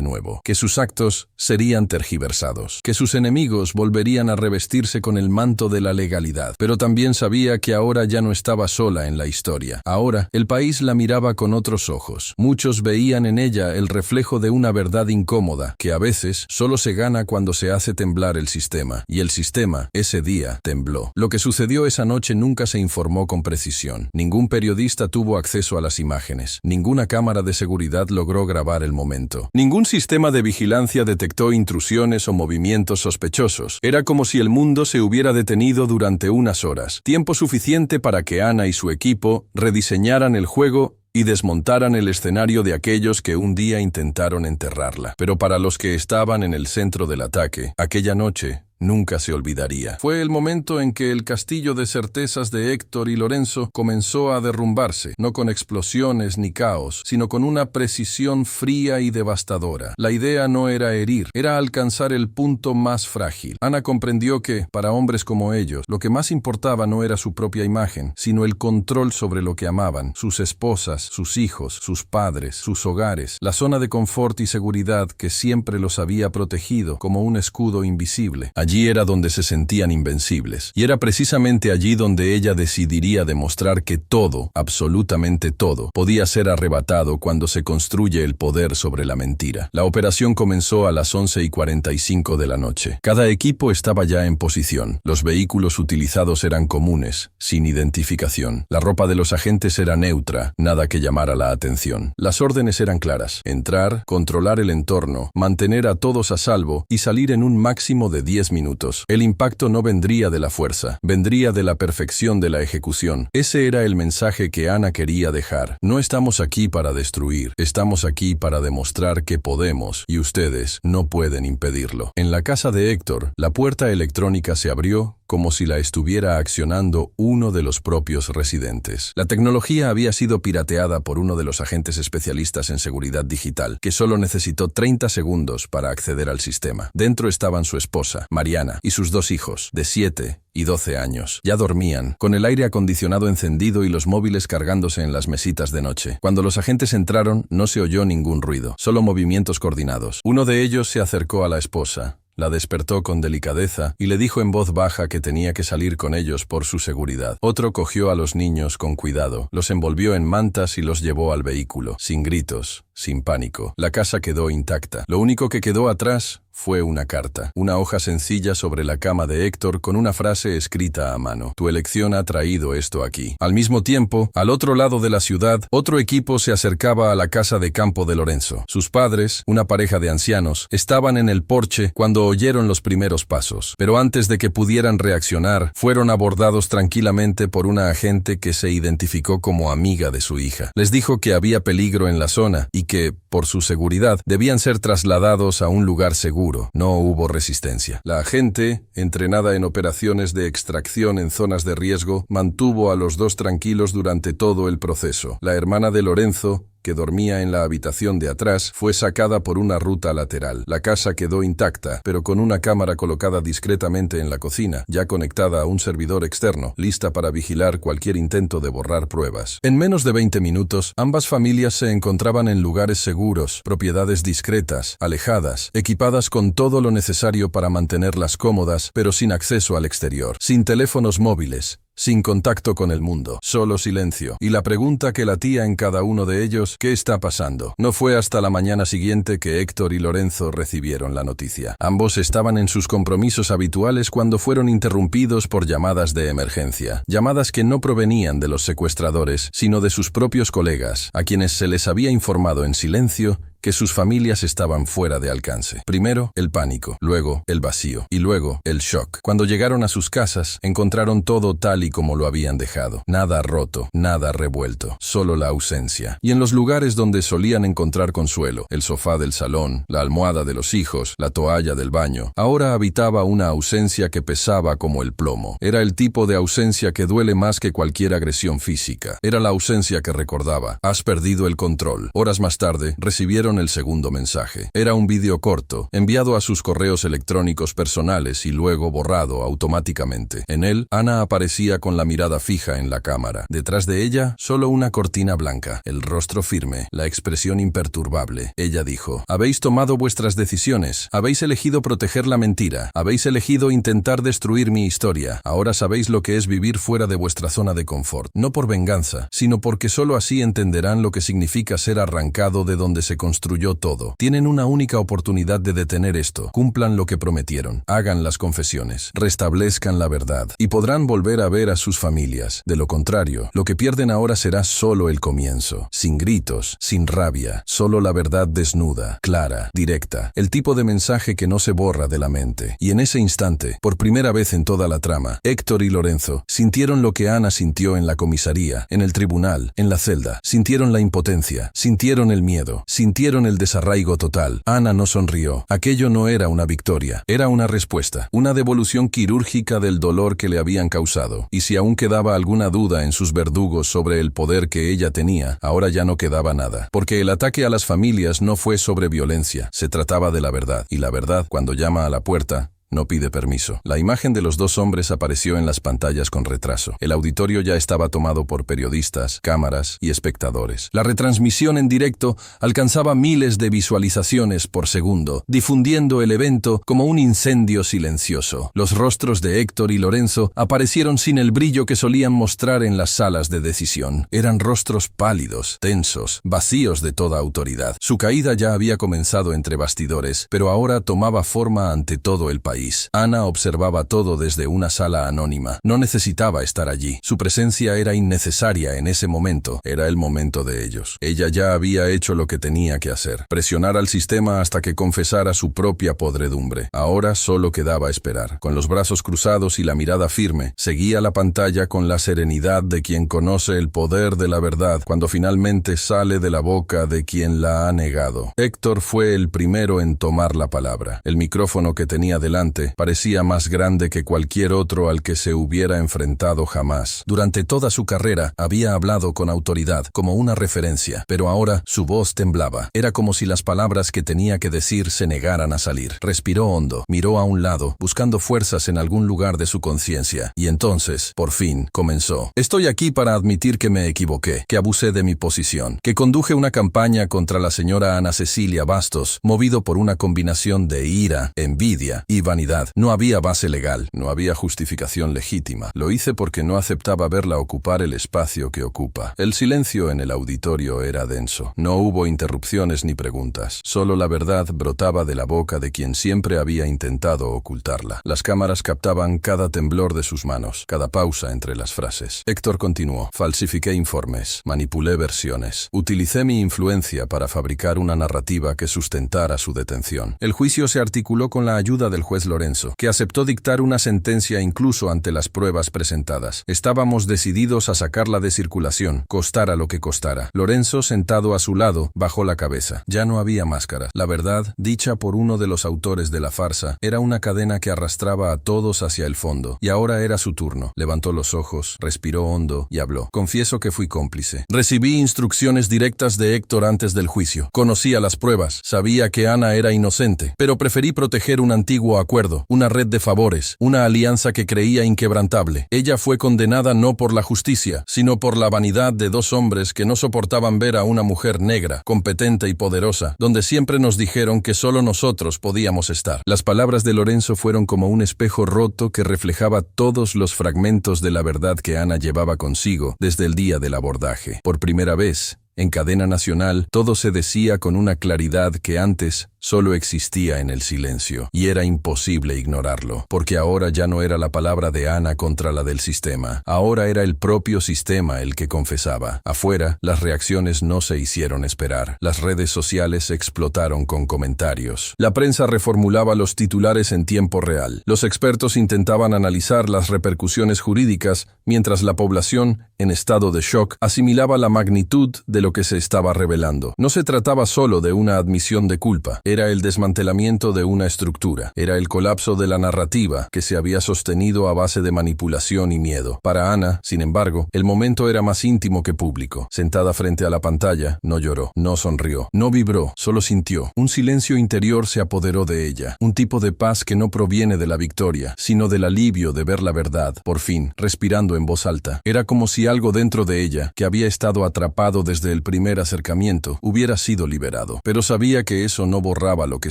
nuevo, que sus actos serían tergiversados, que sus enemigos volverían a revestirse con el manto de la legalidad. Pero también sabía que ahora ya no estaba sola en la historia. Ahora, el país la miraba con otros ojos. Muchos veían en ella el reflejo de una verdad incómoda, que a veces solo se gana cuando se hace temblar el sistema. Y el sistema, ese día, tembló. Lo que sucedió esa noche nunca se informó con precisión. Ningún periodista tuvo acceso a las imágenes. Ninguna cámara de seguridad logró grabar el momento. Ningún sistema de vigilancia detectó intrusiones o movimientos sospechosos. Era como si el mundo se hubiera detenido durante unas horas. Tiempo suficiente para que Ana y su equipo rediseñaran el juego y desmontaran el escenario de aquellos que un día intentaron enterrarla. Pero para los que estaban en el centro del ataque, aquella noche nunca se olvidaría. Fue el momento en que el castillo de certezas de Héctor y Lorenzo comenzó a derrumbarse, no con explosiones ni caos, sino con una precisión fría y devastadora. La idea no era herir, era alcanzar el punto más frágil. Ana comprendió que, para hombres como ellos, lo que más importaba no era su propia imagen, sino el control sobre lo que amaban, sus esposas, sus hijos, sus padres, sus hogares, la zona de confort y seguridad que siempre los había protegido como un escudo invisible. Allí era donde se sentían invencibles, y era precisamente allí donde ella decidiría demostrar que todo, absolutamente todo, podía ser arrebatado cuando se construye el poder sobre la mentira. La operación comenzó a las 11:45 de la noche. Cada equipo estaba ya en posición. Los vehículos utilizados eran comunes, sin identificación. La ropa de los agentes era neutra, nada que llamara la atención. Las órdenes eran claras: entrar, controlar el entorno, mantener a todos a salvo y salir en un máximo de 10 minutos. El impacto no vendría de la fuerza, vendría de la perfección de la ejecución. Ese era el mensaje que Ana quería dejar. No estamos aquí para destruir, estamos aquí para demostrar que podemos, y ustedes no pueden impedirlo. En la casa de Héctor, la puerta electrónica se abrió como si la estuviera accionando uno de los propios residentes. La tecnología había sido pirateada por uno de los agentes especialistas en seguridad digital, que solo necesitó 30 segundos para acceder al sistema. Dentro estaban su esposa, Mariana, y sus 2 hijos, de 7 y 12 años. Ya dormían, con el aire acondicionado encendido y los móviles cargándose en las mesitas de noche. Cuando los agentes entraron, no se oyó ningún ruido, solo movimientos coordinados. Uno de ellos se acercó a la esposa. La despertó con delicadeza y le dijo en voz baja que tenía que salir con ellos por su seguridad. Otro cogió a los niños con cuidado, los envolvió en mantas y los llevó al vehículo, sin gritos, sin pánico. La casa quedó intacta. Lo único que quedó atrás fue una carta, una hoja sencilla sobre la cama de Héctor con una frase escrita a mano. Tu elección ha traído esto aquí. Al mismo tiempo, al otro lado de la ciudad, otro equipo se acercaba a la casa de campo de Lorenzo. Sus padres, una pareja de ancianos, estaban en el porche cuando oyeron los primeros pasos. Pero antes de que pudieran reaccionar, fueron abordados tranquilamente por una agente que se identificó como amiga de su hija. Les dijo que había peligro en la zona y que, por su seguridad, debían ser trasladados a un lugar seguro. No hubo resistencia. La agente, entrenada en operaciones de extracción en zonas de riesgo, mantuvo a los 2 tranquilos durante todo el proceso. La hermana de Lorenzo, que dormía en la habitación de atrás, fue sacada por una ruta lateral. La casa quedó intacta, pero con una cámara colocada discretamente en la cocina, ya conectada a un servidor externo, lista para vigilar cualquier intento de borrar pruebas. En menos de 20 minutos, ambas familias se encontraban en lugares seguros, propiedades discretas, alejadas, equipadas con todo lo necesario para mantenerlas cómodas, pero sin acceso al exterior, sin teléfonos móviles, sin contacto con el mundo, solo silencio, y la pregunta que latía en cada uno de ellos: ¿qué está pasando? No fue hasta la mañana siguiente que Héctor y Lorenzo recibieron la noticia. Ambos estaban en sus compromisos habituales cuando fueron interrumpidos por llamadas de emergencia, llamadas que no provenían de los secuestradores, sino de sus propios colegas, a quienes se les había informado en silencio que sus familias estaban fuera de alcance. Primero, el pánico, luego, el vacío, y luego, el shock. Cuando llegaron a sus casas, encontraron todo tal y como lo habían dejado. Nada roto, nada revuelto, solo la ausencia. Y en los lugares donde solían encontrar consuelo, el sofá del salón, la almohada de los hijos, la toalla del baño, ahora habitaba una ausencia que pesaba como el plomo. Era el tipo de ausencia que duele más que cualquier agresión física. Era la ausencia que recordaba: has perdido el control. Horas más tarde, recibieron el segundo mensaje. Era un vídeo corto, enviado a sus correos electrónicos personales y luego borrado automáticamente. En él, Ana aparecía con la mirada fija en la cámara. Detrás de ella, solo una cortina blanca, el rostro firme, la expresión imperturbable. Ella dijo: habéis tomado vuestras decisiones, habéis elegido proteger la mentira, habéis elegido intentar destruir mi historia. Ahora sabéis lo que es vivir fuera de vuestra zona de confort, no por venganza, sino porque solo así entenderán lo que significa ser arrancado de donde se construyó todo. Tienen una única oportunidad de detener esto. Cumplan lo que prometieron. Hagan las confesiones. Restablezcan la verdad. Y podrán volver a ver a sus familias. De lo contrario, lo que pierden ahora será solo el comienzo. Sin gritos, sin rabia. Solo la verdad desnuda, clara, directa. El tipo de mensaje que no se borra de la mente. Y en ese instante, por primera vez en toda la trama, Héctor y Lorenzo sintieron lo que Ana sintió en la comisaría, en el tribunal, en la celda. Sintieron la impotencia. Sintieron el miedo. Sintieron el desarraigo total. Ana no sonrió. Aquello no era una victoria, era una respuesta, una devolución quirúrgica del dolor que le habían causado. Y si aún quedaba alguna duda en sus verdugos sobre el poder que ella tenía, ahora ya no quedaba nada. Porque el ataque a las familias no fue sobre violencia, se trataba de la verdad. Y la verdad, cuando llama a la puerta, no pide permiso. La imagen de los dos hombres apareció en las pantallas con retraso. El auditorio ya estaba tomado por periodistas, cámaras y espectadores. La retransmisión en directo alcanzaba miles de visualizaciones por segundo, difundiendo el evento como un incendio silencioso. Los rostros de Héctor y Lorenzo aparecieron sin el brillo que solían mostrar en las salas de decisión. Eran rostros pálidos, tensos, vacíos de toda autoridad. Su caída ya había comenzado entre bastidores, pero ahora tomaba forma ante todo el país. Ana observaba todo desde una sala anónima. No necesitaba estar allí. Su presencia era innecesaria en ese momento. Era el momento de ellos. Ella ya había hecho lo que tenía que hacer. Presionar al sistema hasta que confesara su propia podredumbre. Ahora solo quedaba esperar. Con los brazos cruzados y la mirada firme, seguía la pantalla con la serenidad de quien conoce el poder de la verdad cuando finalmente sale de la boca de quien la ha negado. Héctor fue el primero en tomar la palabra. El micrófono que tenía delante parecía más grande que cualquier otro al que se hubiera enfrentado jamás. Durante toda su carrera había hablado con autoridad, como una referencia, pero ahora su voz temblaba. Era como si las palabras que tenía que decir se negaran a salir. Respiró hondo, miró a un lado, buscando fuerzas en algún lugar de su conciencia, y entonces, por fin, comenzó. Estoy aquí para admitir que me equivoqué, que abusé de mi posición, que conduje una campaña contra la señora Ana Cecilia Bastos, movido por una combinación de ira, envidia y vanidad. No había base legal, no había justificación legítima. Lo hice porque no aceptaba verla ocupar el espacio que ocupa. El silencio en el auditorio era denso. No hubo interrupciones ni preguntas. Solo la verdad brotaba de la boca de quien siempre había intentado ocultarla. Las cámaras captaban cada temblor de sus manos, cada pausa entre las frases. Héctor continuó. Falsifiqué informes, manipulé versiones. Utilicé mi influencia para fabricar una narrativa que sustentara su detención. El juicio se articuló con la ayuda del juez juez Lorenzo, que aceptó dictar una sentencia incluso ante las pruebas presentadas. Estábamos decididos a sacarla de circulación, costara lo que costara. Lorenzo, sentado a su lado, bajó la cabeza. Ya no había máscaras. La verdad, dicha por uno de los autores de la farsa, era una cadena que arrastraba a todos hacia el fondo, y ahora era su turno. Levantó los ojos, respiró hondo y habló. Confieso que fui cómplice. Recibí instrucciones directas de Héctor antes del juicio. Conocía las pruebas, sabía que Ana era inocente, pero preferí proteger un antiguo acuerdo, una red de favores, una alianza que creía inquebrantable. Ella fue condenada no por la justicia, sino por la vanidad de dos hombres que no soportaban ver a una mujer negra, competente y poderosa, donde siempre nos dijeron que solo nosotros podíamos estar. Las palabras de Lorenzo fueron como un espejo roto que reflejaba todos los fragmentos de la verdad que Ana llevaba consigo desde el día del abordaje. Por primera vez, en cadena nacional, todo se decía con una claridad que antes solo existía en el silencio, y era imposible ignorarlo, porque ahora ya no era la palabra de Ana contra la del sistema, ahora era el propio sistema el que confesaba. Afuera, las reacciones no se hicieron esperar. Las redes sociales explotaron con comentarios. La prensa reformulaba los titulares en tiempo real. Los expertos intentaban analizar las repercusiones jurídicas, mientras la población, en estado de shock, asimilaba la magnitud de lo que se estaba revelando. No se trataba solo de una admisión de culpa, era el desmantelamiento de una estructura, era el colapso de la narrativa que se había sostenido a base de manipulación y miedo. Para Ana, sin embargo, el momento era más íntimo que público. Sentada frente a la pantalla, no lloró, no sonrió, no vibró, solo sintió. Un silencio interior se apoderó de ella, un tipo de paz que no proviene de la victoria, sino del alivio de ver la verdad, por fin, respirando en voz alta. Era como si algo dentro de ella, que había estado atrapado desde el primer acercamiento, hubiera sido liberado. Pero sabía que eso no borraba lo que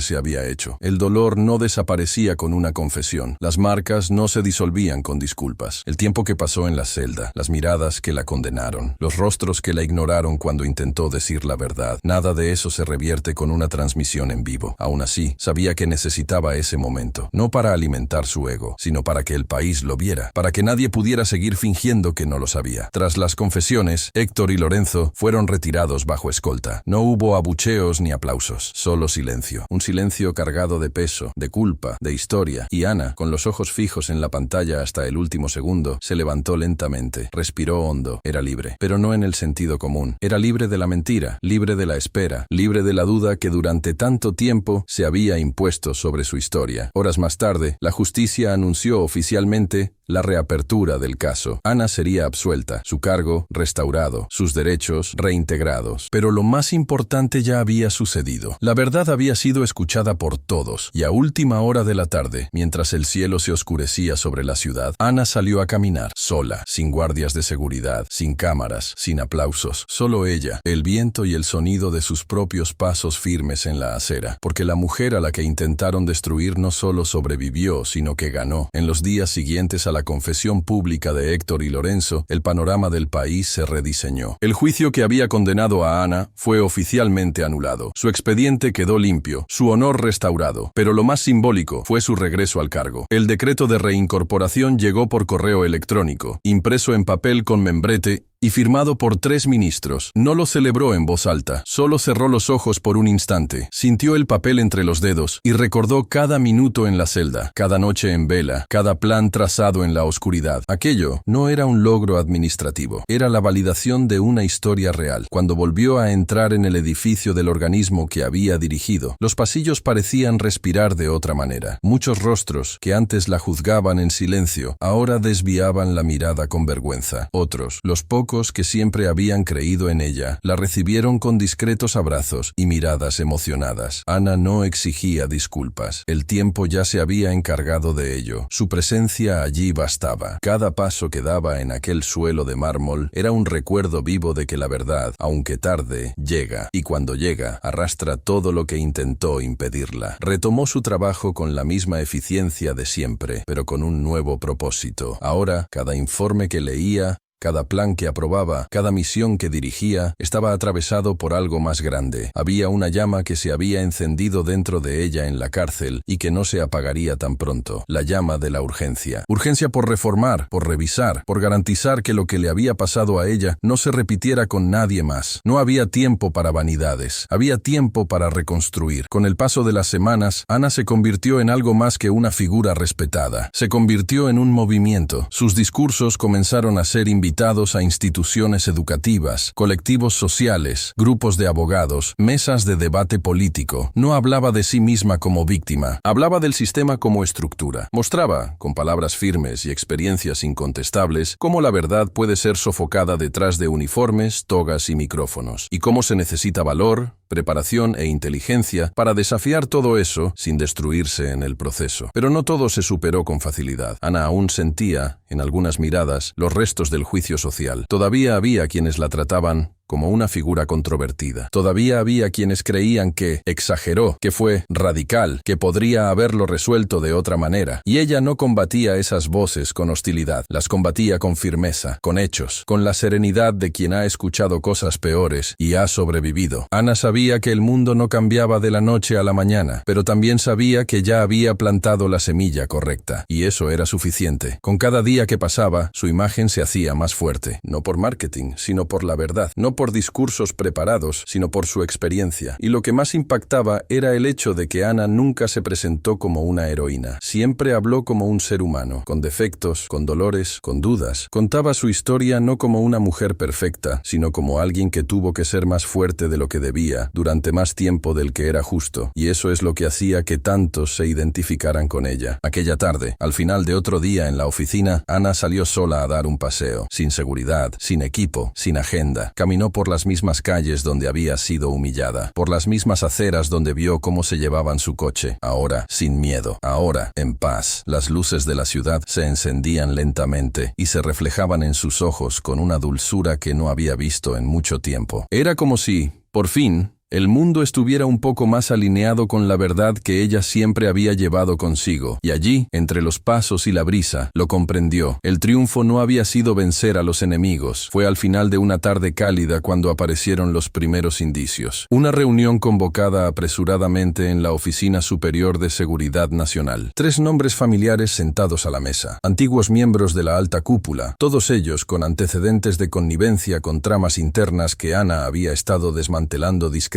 se había hecho. El dolor no desaparecía con una confesión. Las marcas no se disolvían con disculpas. El tiempo que pasó en la celda, las miradas que la condenaron, los rostros que la ignoraron cuando intentó decir la verdad, nada de eso se revierte con una transmisión en vivo. Aún así, sabía que necesitaba ese momento, no para alimentar su ego, sino para que el país lo viera, para que nadie pudiera seguir fingiendo que no lo sabía. Tras las confesiones, Héctor y Lorenzo fueron retirados bajo escolta. No hubo abucheos ni aplausos, solo silencio. Un silencio cargado de peso, de culpa, de historia. Y Ana, con los ojos fijos en la pantalla hasta el último segundo, se levantó lentamente, respiró hondo. Era libre, pero no en el sentido común. Era libre de la mentira, libre de la espera, libre de la duda que durante tanto tiempo se había impuesto sobre su historia. Horas más tarde, la justicia anunció oficialmente la reapertura del caso. Ana sería absuelta, su cargo restaurado, sus derechos reintegrados. Pero lo más importante ya había sucedido. La verdad había sido escuchada por todos, y a última hora de la tarde, mientras el cielo se oscurecía sobre la ciudad, Ana salió a caminar, sola, sin guardias de seguridad, sin cámaras, sin aplausos, solo ella, el viento y el sonido de sus propios pasos firmes en la acera, porque la mujer a la que intentaron destruir no solo sobrevivió, sino que ganó. En los días siguientes a la confesión pública de Héctor y Lorenzo, el panorama del país se rediseñó. El juicio que había condenado a Ana fue oficialmente anulado. Su expediente quedó limpio, su honor restaurado, pero lo más simbólico fue su regreso al cargo. El decreto de reincorporación llegó por correo electrónico, impreso en papel con membrete y firmado por 3 ministros. No lo celebró en voz alta, solo cerró los ojos por un instante, sintió el papel entre los dedos y recordó cada minuto en la celda, cada noche en vela, cada plan trazado en la oscuridad. Aquello no era un logro administrativo, era la validación de una historia real. Cuando volvió a entrar en el edificio del organismo que había dirigido, los pasillos parecían respirar de otra manera. Muchos rostros, que antes la juzgaban en silencio, ahora desviaban la mirada con vergüenza. Otros, los pocos que siempre habían creído en ella, la recibieron con discretos abrazos y miradas emocionadas. Ana no exigía disculpas. El tiempo ya se había encargado de ello. Su presencia allí bastaba. Cada paso que daba en aquel suelo de mármol era un recuerdo vivo de que la verdad, aunque tarde, llega, y cuando llega, arrastra todo lo que intentó impedirla. Retomó su trabajo con la misma eficiencia de siempre, pero con un nuevo propósito. Ahora, cada informe que leía Cada plan que aprobaba, cada misión que dirigía, estaba atravesado por algo más grande. Había una llama que se había encendido dentro de ella en la cárcel y que no se apagaría tan pronto. La llama de la urgencia. Urgencia por reformar, por revisar, por garantizar que lo que le había pasado a ella no se repitiera con nadie más. No había tiempo para vanidades. Había tiempo para reconstruir. Con el paso de las semanas, Ana se convirtió en algo más que una figura respetada. Se convirtió en un movimiento. Sus discursos comenzaron a ser invitados a instituciones educativas, colectivos sociales, grupos de abogados, mesas de debate político. No hablaba de sí misma como víctima, hablaba del sistema como estructura. Mostraba, con palabras firmes y experiencias incontestables, cómo la verdad puede ser sofocada detrás de uniformes, togas y micrófonos, y cómo se necesita valor, preparación e inteligencia para desafiar todo eso sin destruirse en el proceso. Pero no todo se superó con facilidad. Ana aún sentía, en algunas miradas, los restos del juicio social. Todavía había quienes la trataban como una figura controvertida. Todavía había quienes creían que exageró, que fue radical, que podría haberlo resuelto de otra manera. Y ella no combatía esas voces con hostilidad, las combatía con firmeza, con hechos, con la serenidad de quien ha escuchado cosas peores y ha sobrevivido. Ana sabía que el mundo no cambiaba de la noche a la mañana, pero también sabía que ya había plantado la semilla correcta, y eso era suficiente. Con cada día que pasaba, su imagen se hacía más fuerte, no por marketing, sino por la verdad, no por discursos preparados, sino por su experiencia. Y lo que más impactaba era el hecho de que Ana nunca se presentó como una heroína. Siempre habló como un ser humano, con defectos, con dolores, con dudas. Contaba su historia no como una mujer perfecta, sino como alguien que tuvo que ser más fuerte de lo que debía, durante más tiempo del que era justo. Y eso es lo que hacía que tantos se identificaran con ella. Aquella tarde, al final de otro día en la oficina, Ana salió sola a dar un paseo, sin seguridad, sin equipo, sin agenda. Caminó por las mismas calles donde había sido humillada, por las mismas aceras donde vio cómo se llevaban su coche, ahora sin miedo, ahora en paz. Las luces de la ciudad se encendían lentamente y se reflejaban en sus ojos con una dulzura que no había visto en mucho tiempo. Era como si, por fin, el mundo estuviera un poco más alineado con la verdad que ella siempre había llevado consigo, y allí, entre los pasos y la brisa, lo comprendió. El triunfo no había sido vencer a los enemigos. Fue al final de una tarde cálida cuando aparecieron los primeros indicios. Una reunión convocada apresuradamente en la Oficina Superior de Seguridad Nacional. 3 nombres familiares sentados a la mesa. Antiguos miembros de la alta cúpula, todos ellos con antecedentes de connivencia con tramas internas que Ana había estado desmantelando discretamente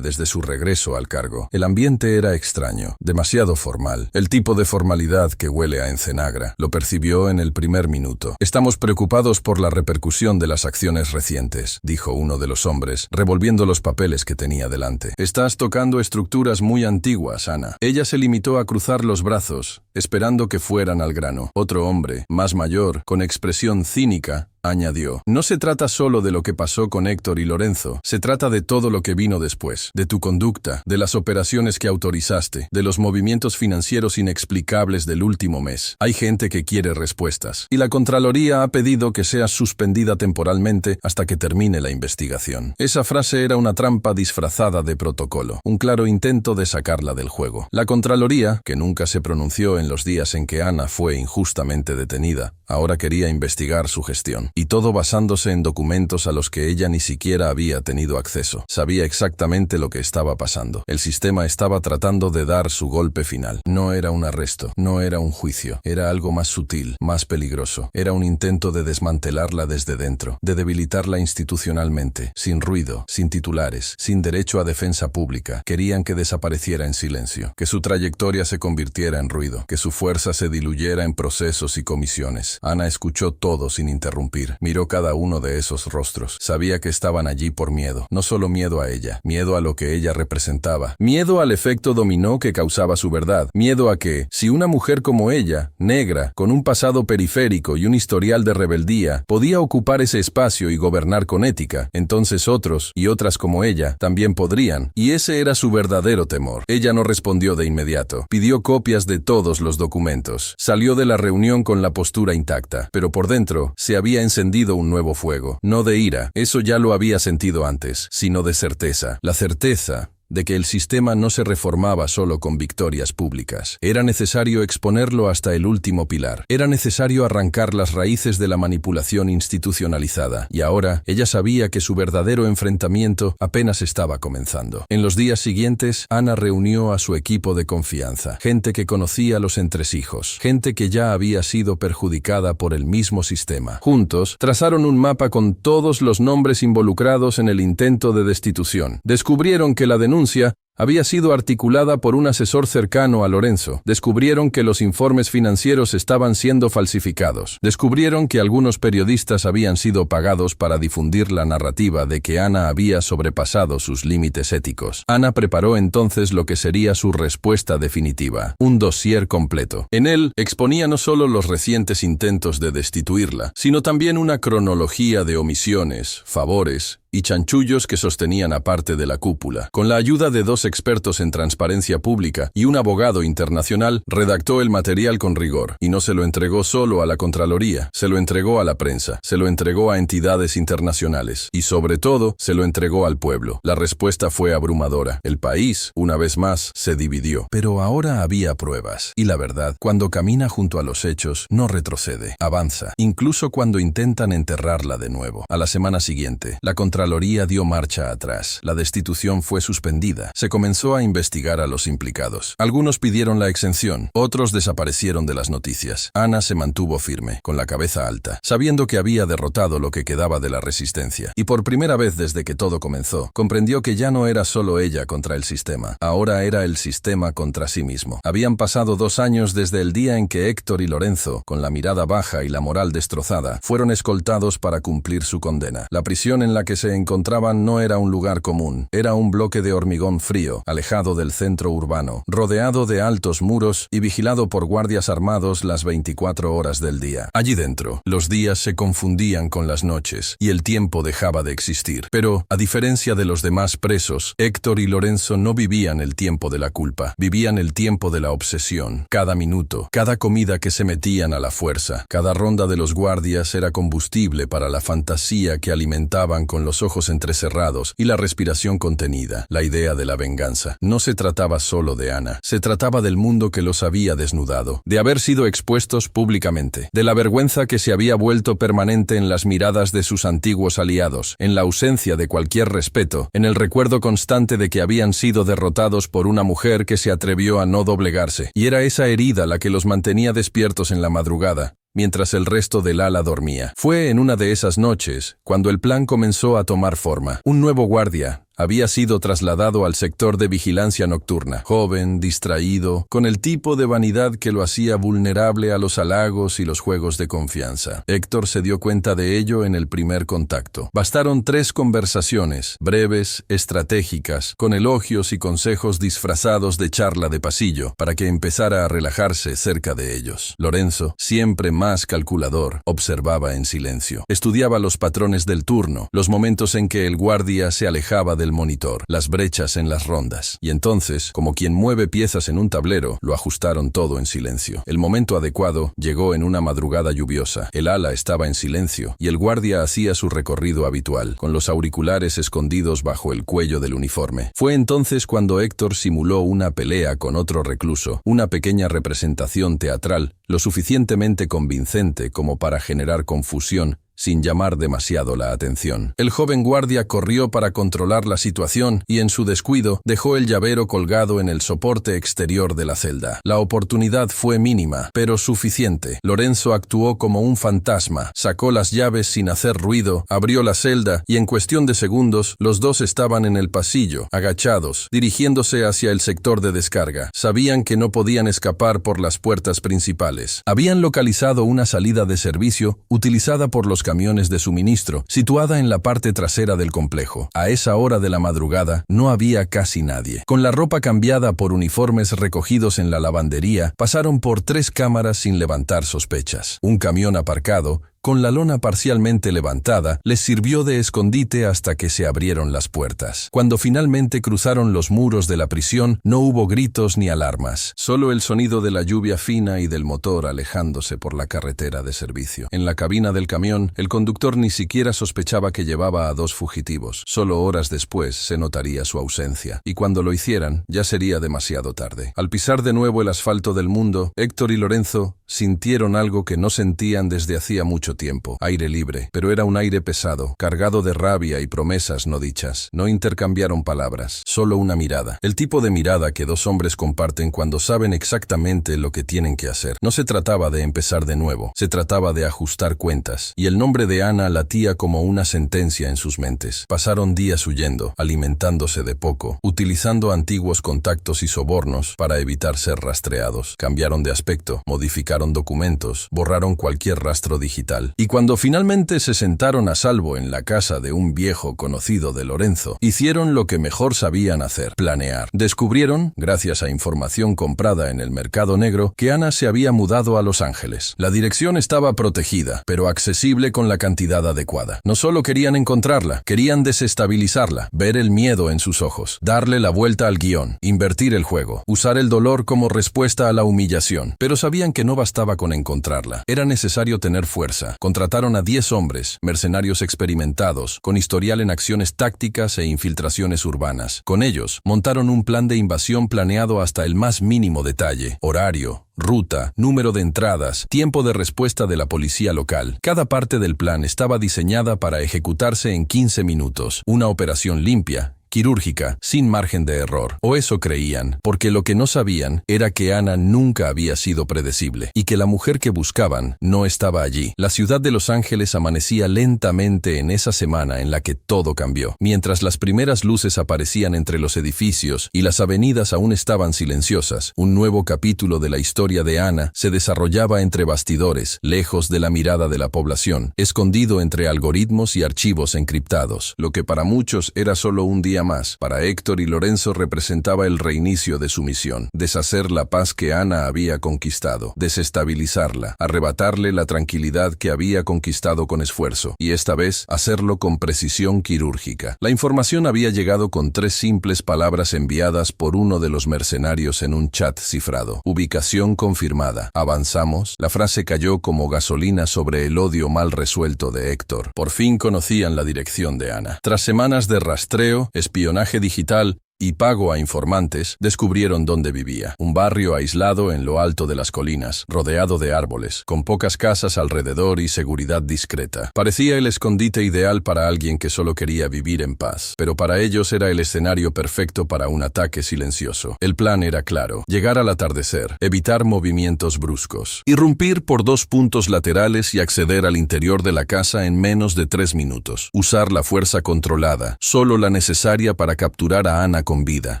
desde su regreso al cargo. El ambiente era extraño, demasiado formal, el tipo de formalidad que huele a encenagra. Lo percibió en el primer minuto. Estamos preocupados por la repercusión de las acciones recientes, dijo uno de los hombres, revolviendo los papeles que tenía delante. Estás tocando estructuras muy antiguas, Ana. Ella se limitó a cruzar los brazos, esperando que fueran al grano. Otro hombre, más mayor, con expresión cínica, añadió: no se trata solo de lo que pasó con Héctor y Lorenzo, se trata de todo lo que vino después, de tu conducta, de las operaciones que autorizaste, de los movimientos financieros inexplicables del último mes. Hay gente que quiere respuestas, y la Contraloría ha pedido que seas suspendida temporalmente hasta que termine la investigación. Esa frase era una trampa disfrazada de protocolo, un claro intento de sacarla del juego. La Contraloría, que nunca se pronunció en los días en que Ana fue injustamente detenida, ahora quería investigar su gestión. Y todo basándose en documentos a los que ella ni siquiera había tenido acceso. Sabía exactamente lo que estaba pasando. El sistema estaba tratando de dar su golpe final. No era un arresto, no era un juicio. Era algo más sutil, más peligroso. Era un intento de desmantelarla desde dentro, de debilitarla institucionalmente, sin ruido, sin titulares, sin derecho a defensa pública. Querían que desapareciera en silencio, que su trayectoria se convirtiera en ruido, que su fuerza se diluyera en procesos y comisiones. Ana escuchó todo sin interrumpir. Miró cada uno de esos rostros. Sabía que estaban allí por miedo. No solo miedo a ella, miedo a lo que ella representaba. Miedo al efecto dominó que causaba su verdad. Miedo a que, si una mujer como ella, negra, con un pasado periférico y un historial de rebeldía, podía ocupar ese espacio y gobernar con ética, entonces otros, y otras como ella, también podrían. Y ese era su verdadero temor. Ella no respondió de inmediato. Pidió copias de todos los documentos. Salió de la reunión con la postura intacta, pero por dentro se había encendido un nuevo fuego, no de ira, eso ya lo había sentido antes, sino de certeza. La certeza de que el sistema no se reformaba solo con victorias públicas. Era necesario exponerlo hasta el último pilar. Era necesario arrancar las raíces de la manipulación institucionalizada. Y ahora, ella sabía que su verdadero enfrentamiento apenas estaba comenzando. En los días siguientes, Ana reunió a su equipo de confianza. Gente que conocía los entresijos. Gente que ya había sido perjudicada por el mismo sistema. Juntos, trazaron un mapa con todos los nombres involucrados en el intento de destitución. Descubrieron que la denuncia había sido articulada por un asesor cercano a Lorenzo. Descubrieron que los informes financieros estaban siendo falsificados. Descubrieron que algunos periodistas habían sido pagados para difundir la narrativa de que Ana había sobrepasado sus límites éticos. Ana preparó entonces lo que sería su respuesta definitiva, un dossier completo. En él exponía no solo los recientes intentos de destituirla, sino también una cronología de omisiones, favores y chanchullos que sostenían a parte de la cúpula. Con la ayuda de 2 expertos en transparencia pública y un abogado internacional, redactó el material con rigor, y no se lo entregó solo a la Contraloría, se lo entregó a la prensa, se lo entregó a entidades internacionales, y sobre todo, se lo entregó al pueblo. La respuesta fue abrumadora. El país, una vez más, se dividió. Pero ahora había pruebas, y la verdad, cuando camina junto a los hechos, no retrocede, avanza, incluso cuando intentan enterrarla de nuevo. A la semana siguiente, la Contraloría dio marcha atrás. La destitución fue suspendida. Se comenzó a investigar a los implicados. Algunos pidieron la exención, otros desaparecieron de las noticias. Ana se mantuvo firme, con la cabeza alta, sabiendo que había derrotado lo que quedaba de la resistencia. Y por primera vez desde que todo comenzó, comprendió que ya no era solo ella contra el sistema. Ahora era el sistema contra sí mismo. Habían pasado 2 años desde el día en que Héctor y Lorenzo, con la mirada baja y la moral destrozada, fueron escoltados para cumplir su condena. La prisión en la que se encontraban no era un lugar común, era un bloque de hormigón frío, alejado del centro urbano, rodeado de altos muros y vigilado por guardias armados las 24 horas del día. Allí dentro, los días se confundían con las noches y el tiempo dejaba de existir. Pero, a diferencia de los demás presos, Héctor y Lorenzo no vivían el tiempo de la culpa, vivían el tiempo de la obsesión. Cada minuto, cada comida que se metían a la fuerza, cada ronda de los guardias era combustible para la fantasía que alimentaban con los ojos entrecerrados y la respiración contenida, la idea de la venganza. No se trataba solo de Ana, se trataba del mundo que los había desnudado, de haber sido expuestos públicamente, de la vergüenza que se había vuelto permanente en las miradas de sus antiguos aliados, en la ausencia de cualquier respeto, en el recuerdo constante de que habían sido derrotados por una mujer que se atrevió a no doblegarse, y era esa herida la que los mantenía despiertos en la madrugada, mientras el resto del ala dormía. Fue en una de esas noches cuando el plan comenzó a tomar forma. Un nuevo guardia había sido trasladado al sector de vigilancia nocturna, joven, distraído, con el tipo de vanidad que lo hacía vulnerable a los halagos y los juegos de confianza. Héctor se dio cuenta de ello en el primer contacto. Bastaron 3 conversaciones, breves, estratégicas, con elogios y consejos disfrazados de charla de pasillo, para que empezara a relajarse cerca de ellos. Lorenzo, siempre más calculador, observaba en silencio. Estudiaba los patrones del turno, los momentos en que el guardia se alejaba del monitor, las brechas en las rondas. Y entonces, como quien mueve piezas en un tablero, lo ajustaron todo en silencio. El momento adecuado llegó en una madrugada lluviosa. El ala estaba en silencio y el guardia hacía su recorrido habitual, con los auriculares escondidos bajo el cuello del uniforme. Fue entonces cuando Héctor simuló una pelea con otro recluso, una pequeña representación teatral, lo suficientemente convincente como para generar confusión, sin llamar demasiado la atención. El joven guardia corrió para controlar la situación y en su descuido dejó el llavero colgado en el soporte exterior de la celda. La oportunidad fue mínima, pero suficiente. Lorenzo actuó como un fantasma, sacó las llaves sin hacer ruido, abrió la celda y en cuestión de segundos los dos estaban en el pasillo, agachados, dirigiéndose hacia el sector de descarga. Sabían que no podían escapar por las puertas principales. Habían localizado una salida de servicio utilizada por los camiones de suministro, situada en la parte trasera del complejo. A esa hora de la madrugada no había casi nadie. Con la ropa cambiada por uniformes recogidos en la lavandería, pasaron por 3 cámaras sin levantar sospechas. Un camión aparcado, con la lona parcialmente levantada, les sirvió de escondite hasta que se abrieron las puertas. Cuando finalmente cruzaron los muros de la prisión, no hubo gritos ni alarmas, solo el sonido de la lluvia fina y del motor alejándose por la carretera de servicio. En la cabina del camión, el conductor ni siquiera sospechaba que llevaba a 2 fugitivos. Solo horas después se notaría su ausencia, y cuando lo hicieran, ya sería demasiado tarde. Al pisar de nuevo el asfalto del mundo, Héctor y Lorenzo sintieron algo que no sentían desde hacía mucho tiempo. Aire libre, pero era un aire pesado, cargado de rabia y promesas no dichas. No intercambiaron palabras, solo una mirada. El tipo de mirada que 2 hombres comparten cuando saben exactamente lo que tienen que hacer. No se trataba de empezar de nuevo, se trataba de ajustar cuentas, y el nombre de Ana latía como una sentencia en sus mentes. Pasaron días huyendo, alimentándose de poco, utilizando antiguos contactos y sobornos para evitar ser rastreados. Cambiaron de aspecto, modificaron documentos, borraron cualquier rastro digital. Y cuando finalmente se sentaron a salvo en la casa de un viejo conocido de Lorenzo, hicieron lo que mejor sabían hacer: planear. Descubrieron, gracias a información comprada en el mercado negro, que Ana se había mudado a Los Ángeles. La dirección estaba protegida, pero accesible con la cantidad adecuada. No solo querían encontrarla, querían desestabilizarla, ver el miedo en sus ojos, darle la vuelta al guión, invertir el juego, usar el dolor como respuesta a la humillación. Pero sabían que no bastaba con encontrarla. Era necesario tener fuerza. Contrataron a 10 hombres, mercenarios experimentados, con historial en acciones tácticas e infiltraciones urbanas. Con ellos, montaron un plan de invasión planeado hasta el más mínimo detalle: horario, ruta, número de entradas, tiempo de respuesta de la policía local. Cada parte del plan estaba diseñada para ejecutarse en 15 minutos. Una operación limpia, quirúrgica, sin margen de error. O eso creían, porque lo que no sabían era que Ana nunca había sido predecible, y que la mujer que buscaban no estaba allí. La ciudad de Los Ángeles amanecía lentamente en esa semana en la que todo cambió. Mientras las primeras luces aparecían entre los edificios y las avenidas aún estaban silenciosas, un nuevo capítulo de la historia de Ana se desarrollaba entre bastidores, lejos de la mirada de la población, escondido entre algoritmos y archivos encriptados. Lo que para muchos era solo un día más, para Héctor y Lorenzo representaba el reinicio de su misión: deshacer la paz que Ana había conquistado, desestabilizarla, arrebatarle la tranquilidad que había conquistado con esfuerzo, y esta vez hacerlo con precisión quirúrgica. La información había llegado con 3 simples palabras enviadas por uno de los mercenarios en un chat cifrado: ubicación confirmada, avanzamos. La frase cayó como gasolina sobre el odio mal resuelto de Héctor. Por fin conocían la dirección de Ana. Tras semanas de rastreo, espionaje digital y pago a informantes, descubrieron dónde vivía. Un barrio aislado en lo alto de las colinas, rodeado de árboles, con pocas casas alrededor y seguridad discreta. Parecía el escondite ideal para alguien que solo quería vivir en paz, pero para ellos era el escenario perfecto para un ataque silencioso. El plan era claro: llegar al atardecer, evitar movimientos bruscos, irrumpir por 2 puntos laterales y acceder al interior de la casa en menos de 3 minutos. Usar la fuerza controlada, solo la necesaria para capturar a Ana con vida.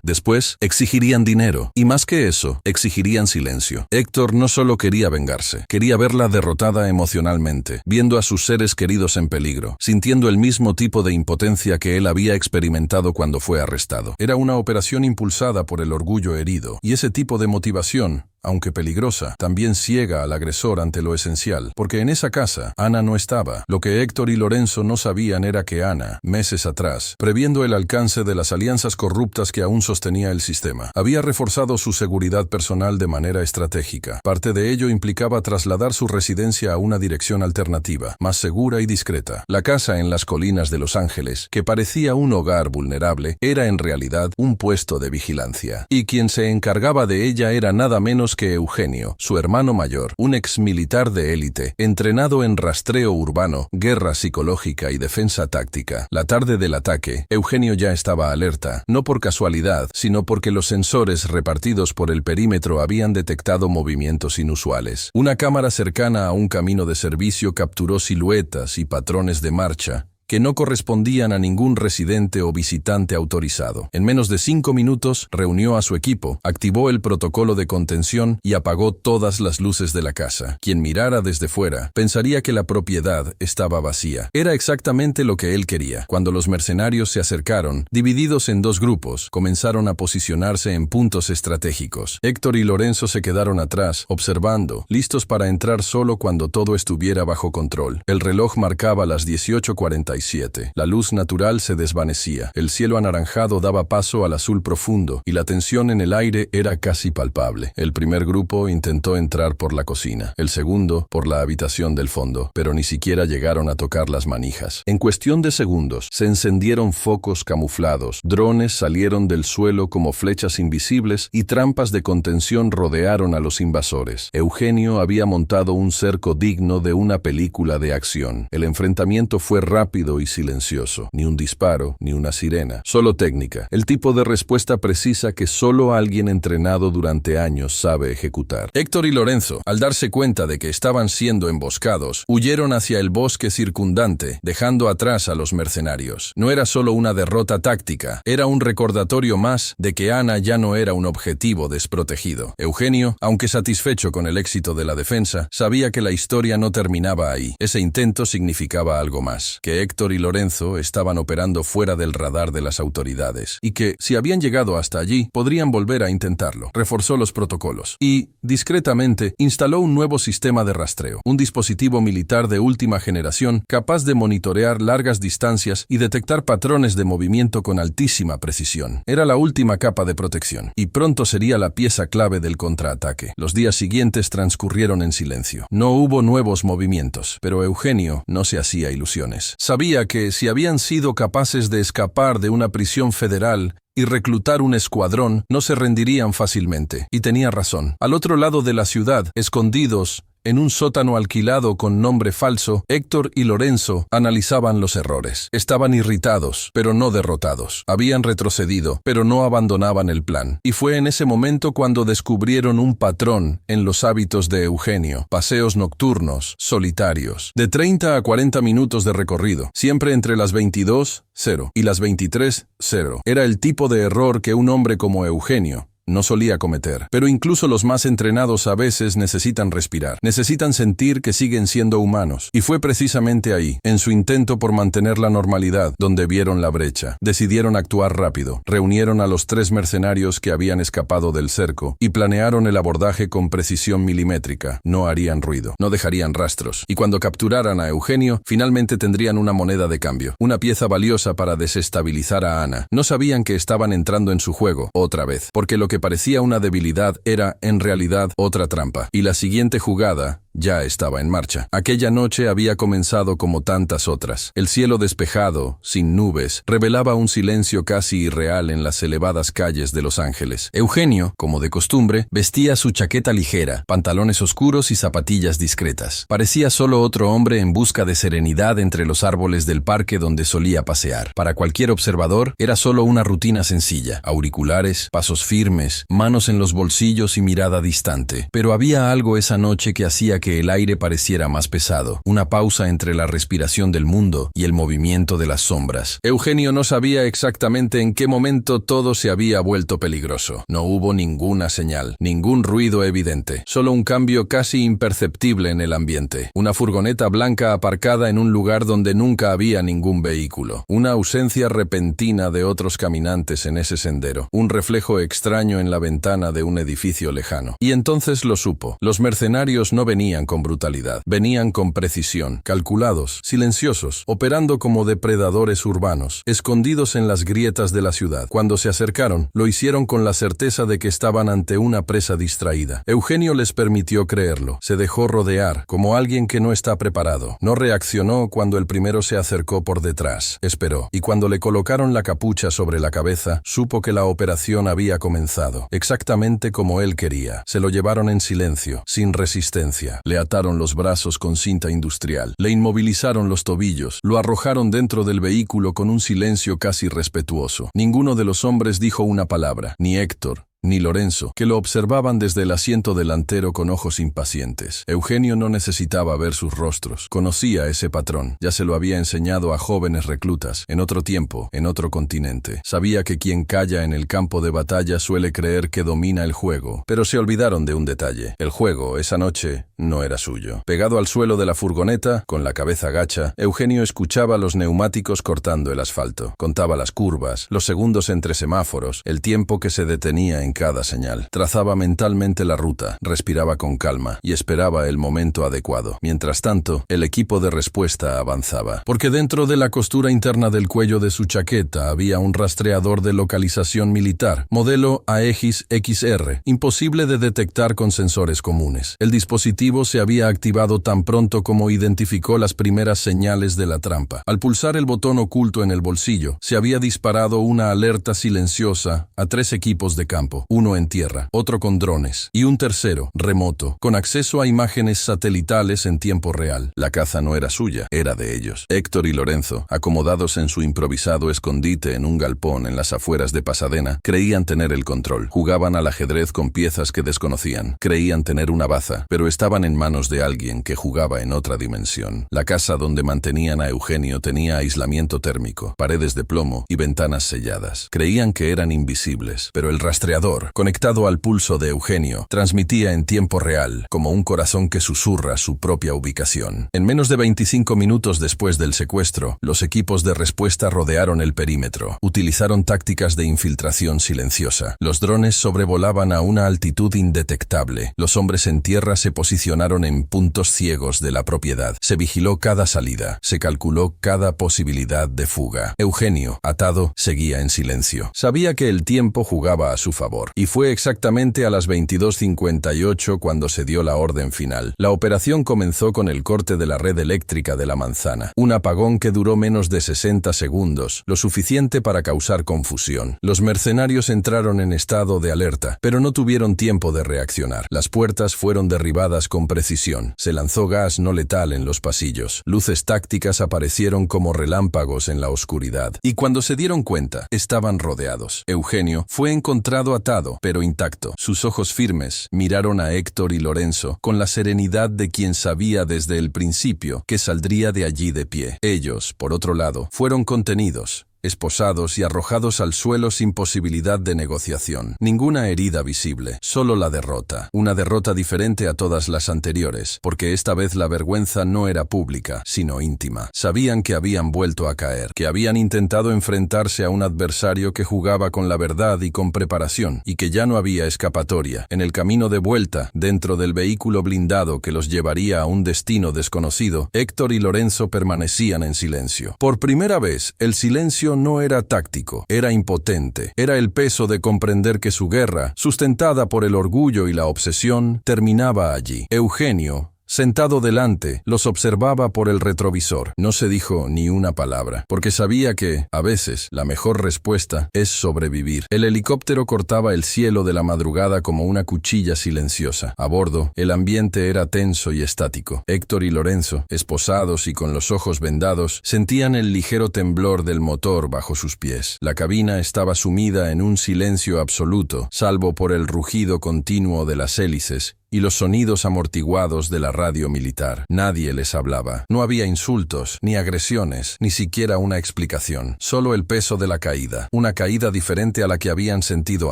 Después, exigirían dinero, y más que eso, exigirían silencio. Héctor no solo quería vengarse, quería verla derrotada emocionalmente, viendo a sus seres queridos en peligro, sintiendo el mismo tipo de impotencia que él había experimentado cuando fue arrestado. Era una operación impulsada por el orgullo herido, y ese tipo de motivación, aunque peligrosa, también ciega al agresor ante lo esencial, porque en esa casa Ana no estaba. Lo que Héctor y Lorenzo no sabían era que Ana, meses atrás, previendo el alcance de las alianzas corruptas que aún sostenía el sistema, había reforzado su seguridad personal de manera estratégica. Parte de ello implicaba trasladar su residencia a una dirección alternativa, más segura y discreta. La casa en las colinas de Los Ángeles, que parecía un hogar vulnerable, era en realidad un puesto de vigilancia, y quien se encargaba de ella era nada menos que Eugenio, su hermano mayor, un exmilitar de élite, entrenado en rastreo urbano, guerra psicológica y defensa táctica. La tarde del ataque, Eugenio ya estaba alerta, no por casualidad, sino porque los sensores repartidos por el perímetro habían detectado movimientos inusuales. Una cámara cercana a un camino de servicio capturó siluetas y patrones de marcha que no correspondían a ningún residente o visitante autorizado. En menos de 5 minutos, reunió a su equipo, activó el protocolo de contención y apagó todas las luces de la casa. Quien mirara desde fuera pensaría que la propiedad estaba vacía. Era exactamente lo que él quería. Cuando los mercenarios se acercaron, divididos en 2 grupos, comenzaron a posicionarse en puntos estratégicos. Héctor y Lorenzo se quedaron atrás, observando, listos para entrar solo cuando todo estuviera bajo control. El reloj marcaba las 18:47. La luz natural se desvanecía, el cielo anaranjado daba paso al azul profundo y la tensión en el aire era casi palpable. El primer grupo intentó entrar por la cocina, el segundo por la habitación del fondo, pero ni siquiera llegaron a tocar las manijas. En cuestión de segundos, se encendieron focos camuflados, drones salieron del suelo como flechas invisibles y trampas de contención rodearon a los invasores. Eugenio había montado un cerco digno de una película de acción. El enfrentamiento fue rápido y silencioso. Ni un disparo, ni una sirena. Solo técnica. El tipo de respuesta precisa que solo alguien entrenado durante años sabe ejecutar. Héctor y Lorenzo, al darse cuenta de que estaban siendo emboscados, huyeron hacia el bosque circundante, dejando atrás a los mercenarios. No era solo una derrota táctica, era un recordatorio más de que Ana ya no era un objetivo desprotegido. Eugenio, aunque satisfecho con el éxito de la defensa, sabía que la historia no terminaba ahí. Ese intento significaba algo más. Que Héctor y Lorenzo estaban operando fuera del radar de las autoridades y que, si habían llegado hasta allí, podrían volver a intentarlo. Reforzó los protocolos y, discretamente, instaló un nuevo sistema de rastreo, un dispositivo militar de última generación capaz de monitorear largas distancias y detectar patrones de movimiento con altísima precisión. Era la última capa de protección y pronto sería la pieza clave del contraataque. Los días siguientes transcurrieron en silencio. No hubo nuevos movimientos, pero Eugenio no se hacía ilusiones. Sabía que si habían sido capaces de escapar de una prisión federal y reclutar un escuadrón, no se rendirían fácilmente. Y tenía razón. Al otro lado de la ciudad, escondidos en un sótano alquilado con nombre falso, Héctor y Lorenzo analizaban los errores. Estaban irritados, pero no derrotados. Habían retrocedido, pero no abandonaban el plan. Y fue en ese momento cuando descubrieron un patrón en los hábitos de Eugenio. Paseos nocturnos, solitarios, de 30 a 40 minutos de recorrido, siempre entre las 22:00 y las 23:00. Era el tipo de error que un hombre como Eugenio no solía cometer. Pero incluso los más entrenados a veces necesitan respirar, necesitan sentir que siguen siendo humanos. Y fue precisamente ahí, en su intento por mantener la normalidad, donde vieron la brecha. Decidieron actuar rápido, reunieron a los 3 mercenarios que habían escapado del cerco y planearon el abordaje con precisión milimétrica. No harían ruido, no dejarían rastros. Y cuando capturaran a Eugenio, finalmente tendrían una moneda de cambio, una pieza valiosa para desestabilizar a Ana. No sabían que estaban entrando en su juego, otra vez, porque lo que parecía una debilidad era, en realidad, otra trampa. Y la siguiente jugada ya estaba en marcha. Aquella noche había comenzado como tantas otras. El cielo despejado, sin nubes, revelaba un silencio casi irreal en las elevadas calles de Los Ángeles. Eugenio, como de costumbre, vestía su chaqueta ligera, pantalones oscuros y zapatillas discretas. Parecía solo otro hombre en busca de serenidad entre los árboles del parque donde solía pasear. Para cualquier observador, era solo una rutina sencilla. Auriculares, pasos firmes, manos en los bolsillos y mirada distante. Pero había algo esa noche que hacía que el aire pareciera más pesado, una pausa entre la respiración del mundo y el movimiento de las sombras. Eugenio no sabía exactamente en qué momento todo se había vuelto peligroso. No hubo ninguna señal, ningún ruido evidente, solo un cambio casi imperceptible en el ambiente. Una furgoneta blanca aparcada en un lugar donde nunca había ningún vehículo. Una ausencia repentina de otros caminantes en ese sendero. Un reflejo extraño en la ventana de un edificio lejano. Y entonces lo supo. Los mercenarios no venían con brutalidad, venían con precisión, calculados, silenciosos, operando como depredadores urbanos, escondidos en las grietas de la ciudad. Cuando se acercaron, lo hicieron con la certeza de que estaban ante una presa distraída. Eugenio les permitió creerlo. Se dejó rodear, como alguien que no está preparado. No reaccionó cuando el primero se acercó por detrás. Esperó, y cuando le colocaron la capucha sobre la cabeza, supo que la operación había comenzado, exactamente como él quería. Se lo llevaron en silencio, sin resistencia. Le ataron los brazos con cinta industrial, le inmovilizaron los tobillos, lo arrojaron dentro del vehículo con un silencio casi respetuoso. Ninguno de los hombres dijo una palabra, ni Héctor, ni Lorenzo, que lo observaban desde el asiento delantero con ojos impacientes. Eugenio no necesitaba ver sus rostros. Conocía ese patrón. Ya se lo había enseñado a jóvenes reclutas, en otro tiempo, en otro continente. Sabía que quien calla en el campo de batalla suele creer que domina el juego, pero se olvidaron de un detalle. El juego, esa noche, no era suyo. Pegado al suelo de la furgoneta, con la cabeza gacha, Eugenio escuchaba los neumáticos cortando el asfalto. Contaba las curvas, los segundos entre semáforos, el tiempo que se detenía en cada señal. Trazaba mentalmente la ruta, respiraba con calma y esperaba el momento adecuado. Mientras tanto, el equipo de respuesta avanzaba. Porque dentro de la costura interna del cuello de su chaqueta había un rastreador de localización militar, modelo Aegis XR, imposible de detectar con sensores comunes. El dispositivo se había activado tan pronto como identificó las primeras señales de la trampa. Al pulsar el botón oculto en el bolsillo, se había disparado una alerta silenciosa a 3 equipos de campo, uno en tierra, otro con drones y un tercero, remoto, con acceso a imágenes satelitales en tiempo real. La caza no era suya, era de ellos. Héctor y Lorenzo, acomodados en su improvisado escondite en un galpón en las afueras de Pasadena, creían tener el control. Jugaban al ajedrez con piezas que desconocían. Creían tener una baza, pero estaban en manos de alguien que jugaba en otra dimensión. La casa donde mantenían a Eugenio tenía aislamiento térmico, paredes de plomo y ventanas selladas. Creían que eran invisibles, pero el rastreador, conectado al pulso de Eugenio, transmitía en tiempo real, como un corazón que susurra su propia ubicación. En menos de 25 minutos después del secuestro, los equipos de respuesta rodearon el perímetro. Utilizaron tácticas de infiltración silenciosa. Los drones sobrevolaban a una altitud indetectable. Los hombres en tierra se posicionaron en puntos ciegos de la propiedad. Se vigiló cada salida. Se calculó cada posibilidad de fuga. Eugenio, atado, seguía en silencio. Sabía que el tiempo jugaba a su favor. Y fue exactamente a las 22:58 cuando se dio la orden final. La operación comenzó con el corte de la red eléctrica de la manzana. Un apagón que duró menos de 60 segundos, lo suficiente para causar confusión. Los mercenarios entraron en estado de alerta, pero no tuvieron tiempo de reaccionar. Las puertas fueron derribadas con precisión. Se lanzó gas no letal en los pasillos. Luces tácticas aparecieron como relámpagos en la oscuridad. Y cuando se dieron cuenta, estaban rodeados. Eugenio fue encontrado atado, pero intacto. Sus ojos firmes miraron a Héctor y Lorenzo con la serenidad de quien sabía desde el principio que saldría de allí de pie. Ellos, por otro lado, fueron contenidos, esposados y arrojados al suelo sin posibilidad de negociación. Ninguna herida visible, solo la derrota. Una derrota diferente a todas las anteriores, porque esta vez la vergüenza no era pública, sino íntima. Sabían que habían vuelto a caer, que habían intentado enfrentarse a un adversario que jugaba con la verdad y con preparación, y que ya no había escapatoria. En el camino de vuelta, dentro del vehículo blindado que los llevaría a un destino desconocido, Héctor y Lorenzo permanecían en silencio. Por primera vez, el silencio no era táctico, era impotente. Era el peso de comprender que su guerra, sustentada por el orgullo y la obsesión, terminaba allí. Eugenio, sentado delante, los observaba por el retrovisor. No se dijo ni una palabra, porque sabía que, a veces, la mejor respuesta es sobrevivir. El helicóptero cortaba el cielo de la madrugada como una cuchilla silenciosa. A bordo, el ambiente era tenso y estático. Héctor y Lorenzo, esposados y con los ojos vendados, sentían el ligero temblor del motor bajo sus pies. La cabina estaba sumida en un silencio absoluto, salvo por el rugido continuo de las hélices y los sonidos amortiguados de la radio militar. Nadie les hablaba. No había insultos, ni agresiones, ni siquiera una explicación. Solo el peso de la caída. Una caída diferente a la que habían sentido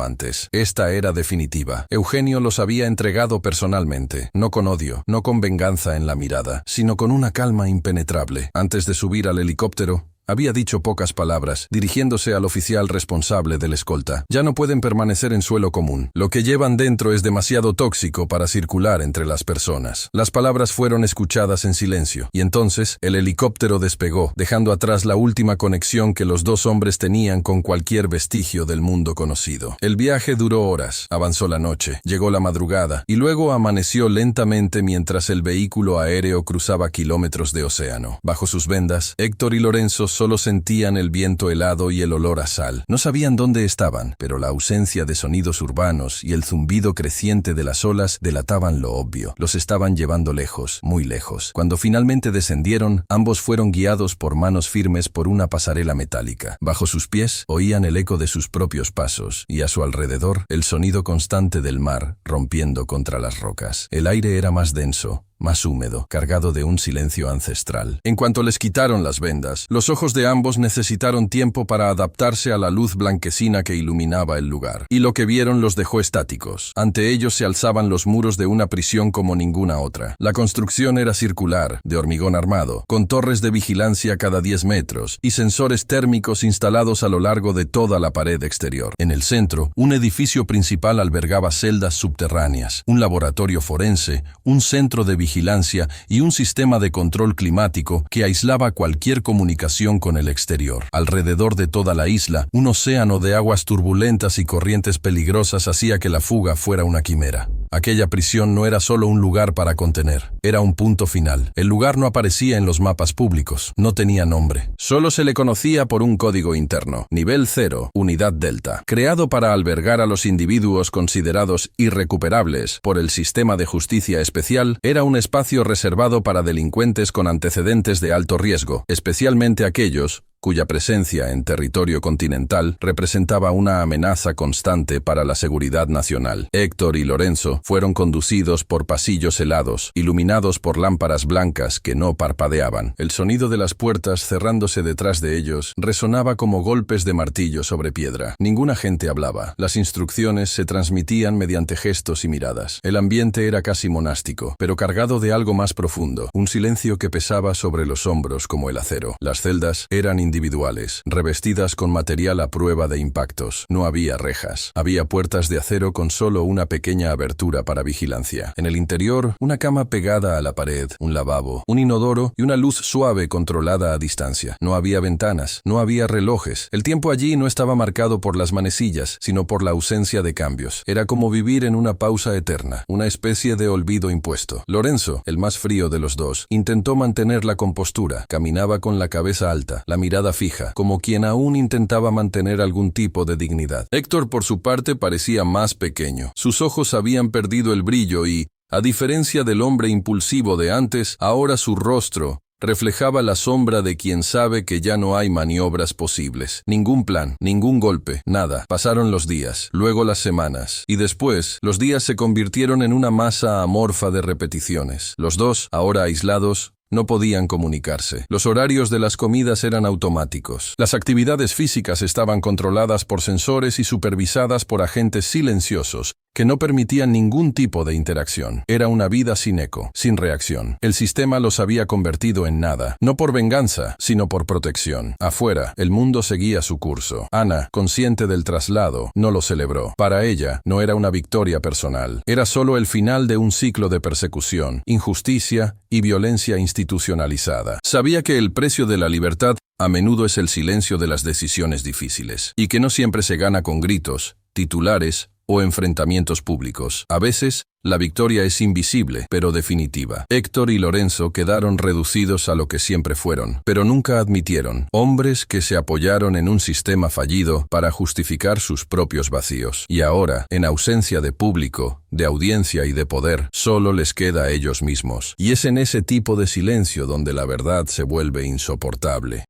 antes. Esta era definitiva. Eugenio los había entregado personalmente, no con odio, no con venganza en la mirada, sino con una calma impenetrable. Antes de subir al helicóptero, había dicho pocas palabras, dirigiéndose al oficial responsable del escolta. Ya no pueden permanecer en suelo común. Lo que llevan dentro es demasiado tóxico para circular entre las personas. Las palabras fueron escuchadas en silencio, y entonces el helicóptero despegó, dejando atrás la última conexión que los dos hombres tenían con cualquier vestigio del mundo conocido. El viaje duró horas, avanzó la noche, llegó la madrugada, y luego amaneció lentamente mientras el vehículo aéreo cruzaba kilómetros de océano. Bajo sus vendas, Héctor y Lorenzo solo sentían el viento helado y el olor a sal. No sabían dónde estaban, pero la ausencia de sonidos urbanos y el zumbido creciente de las olas delataban lo obvio. Los estaban llevando lejos, muy lejos. Cuando finalmente descendieron, ambos fueron guiados por manos firmes por una pasarela metálica. Bajo sus pies oían el eco de sus propios pasos y a su alrededor el sonido constante del mar rompiendo contra las rocas. El aire era más denso, más húmedo, cargado de un silencio ancestral. En cuanto les quitaron las vendas, los ojos de ambos necesitaron tiempo para adaptarse a la luz blanquecina que iluminaba el lugar, y lo que vieron los dejó estáticos. Ante ellos se alzaban los muros de una prisión como ninguna otra. La construcción era circular, de hormigón armado, con torres de vigilancia cada 10 metros y sensores térmicos instalados a lo largo de toda la pared exterior. En el centro, un edificio principal albergaba celdas subterráneas, un laboratorio forense, un centro de vigilancia y un sistema de control climático que aislaba cualquier comunicación con el exterior. Alrededor de toda la isla, un océano de aguas turbulentas y corrientes peligrosas hacía que la fuga fuera una quimera. Aquella prisión no era solo un lugar para contener, era un punto final. El lugar no aparecía en los mapas públicos, no tenía nombre. Solo se le conocía por un código interno, nivel 0, unidad Delta, creado para albergar a los individuos considerados irrecuperables por el sistema de justicia especial. Era un espacio reservado para delincuentes con antecedentes de alto riesgo, especialmente aquellos cuya presencia en territorio continental representaba una amenaza constante para la seguridad nacional. Héctor y Lorenzo fueron conducidos por pasillos helados, iluminados por lámparas blancas que no parpadeaban. El sonido de las puertas cerrándose detrás de ellos resonaba como golpes de martillo sobre piedra. Ninguna gente hablaba. Las instrucciones se transmitían mediante gestos y miradas. El ambiente era casi monástico, pero cargado de algo más profundo, un silencio que pesaba sobre los hombros como el acero. Las celdas eran individuales, revestidas con material a prueba de impactos. No había rejas. Había puertas de acero con solo una pequeña abertura para vigilancia. En el interior, una cama pegada a la pared, un lavabo, un inodoro y una luz suave controlada a distancia. No había ventanas, no había relojes. El tiempo allí no estaba marcado por las manecillas, sino por la ausencia de cambios. Era como vivir en una pausa eterna, una especie de olvido impuesto. Lorenzo, el más frío de los dos, intentó mantener la compostura. Caminaba con la cabeza alta, la mirada fija, como quien aún intentaba mantener algún tipo de dignidad. Héctor, por su parte, parecía más pequeño. Sus ojos habían perdido el brillo y, a diferencia del hombre impulsivo de antes, ahora su rostro reflejaba la sombra de quien sabe que ya no hay maniobras posibles. Ningún plan, ningún golpe, nada. Pasaron los días, luego las semanas, y después los días se convirtieron en una masa amorfa de repeticiones. Los dos, ahora aislados, no podían comunicarse. Los horarios de las comidas eran automáticos. Las actividades físicas estaban controladas por sensores y supervisadas por agentes silenciosos que no permitían ningún tipo de interacción. Era una vida sin eco, sin reacción. El sistema los había convertido en nada, no por venganza, sino por protección. Afuera, el mundo seguía su curso. Ana, consciente del traslado, no lo celebró. Para ella, no era una victoria personal. Era solo el final de un ciclo de persecución, injusticia y violencia institucionalizada. Sabía que el precio de la libertad a menudo es el silencio de las decisiones difíciles, y que no siempre se gana con gritos, titulares o enfrentamientos públicos. A veces, la victoria es invisible, pero definitiva. Héctor y Lorenzo quedaron reducidos a lo que siempre fueron, pero nunca admitieron. Hombres que se apoyaron en un sistema fallido para justificar sus propios vacíos. Y ahora, en ausencia de público, de audiencia y de poder, solo les queda a ellos mismos. Y es en ese tipo de silencio donde la verdad se vuelve insoportable.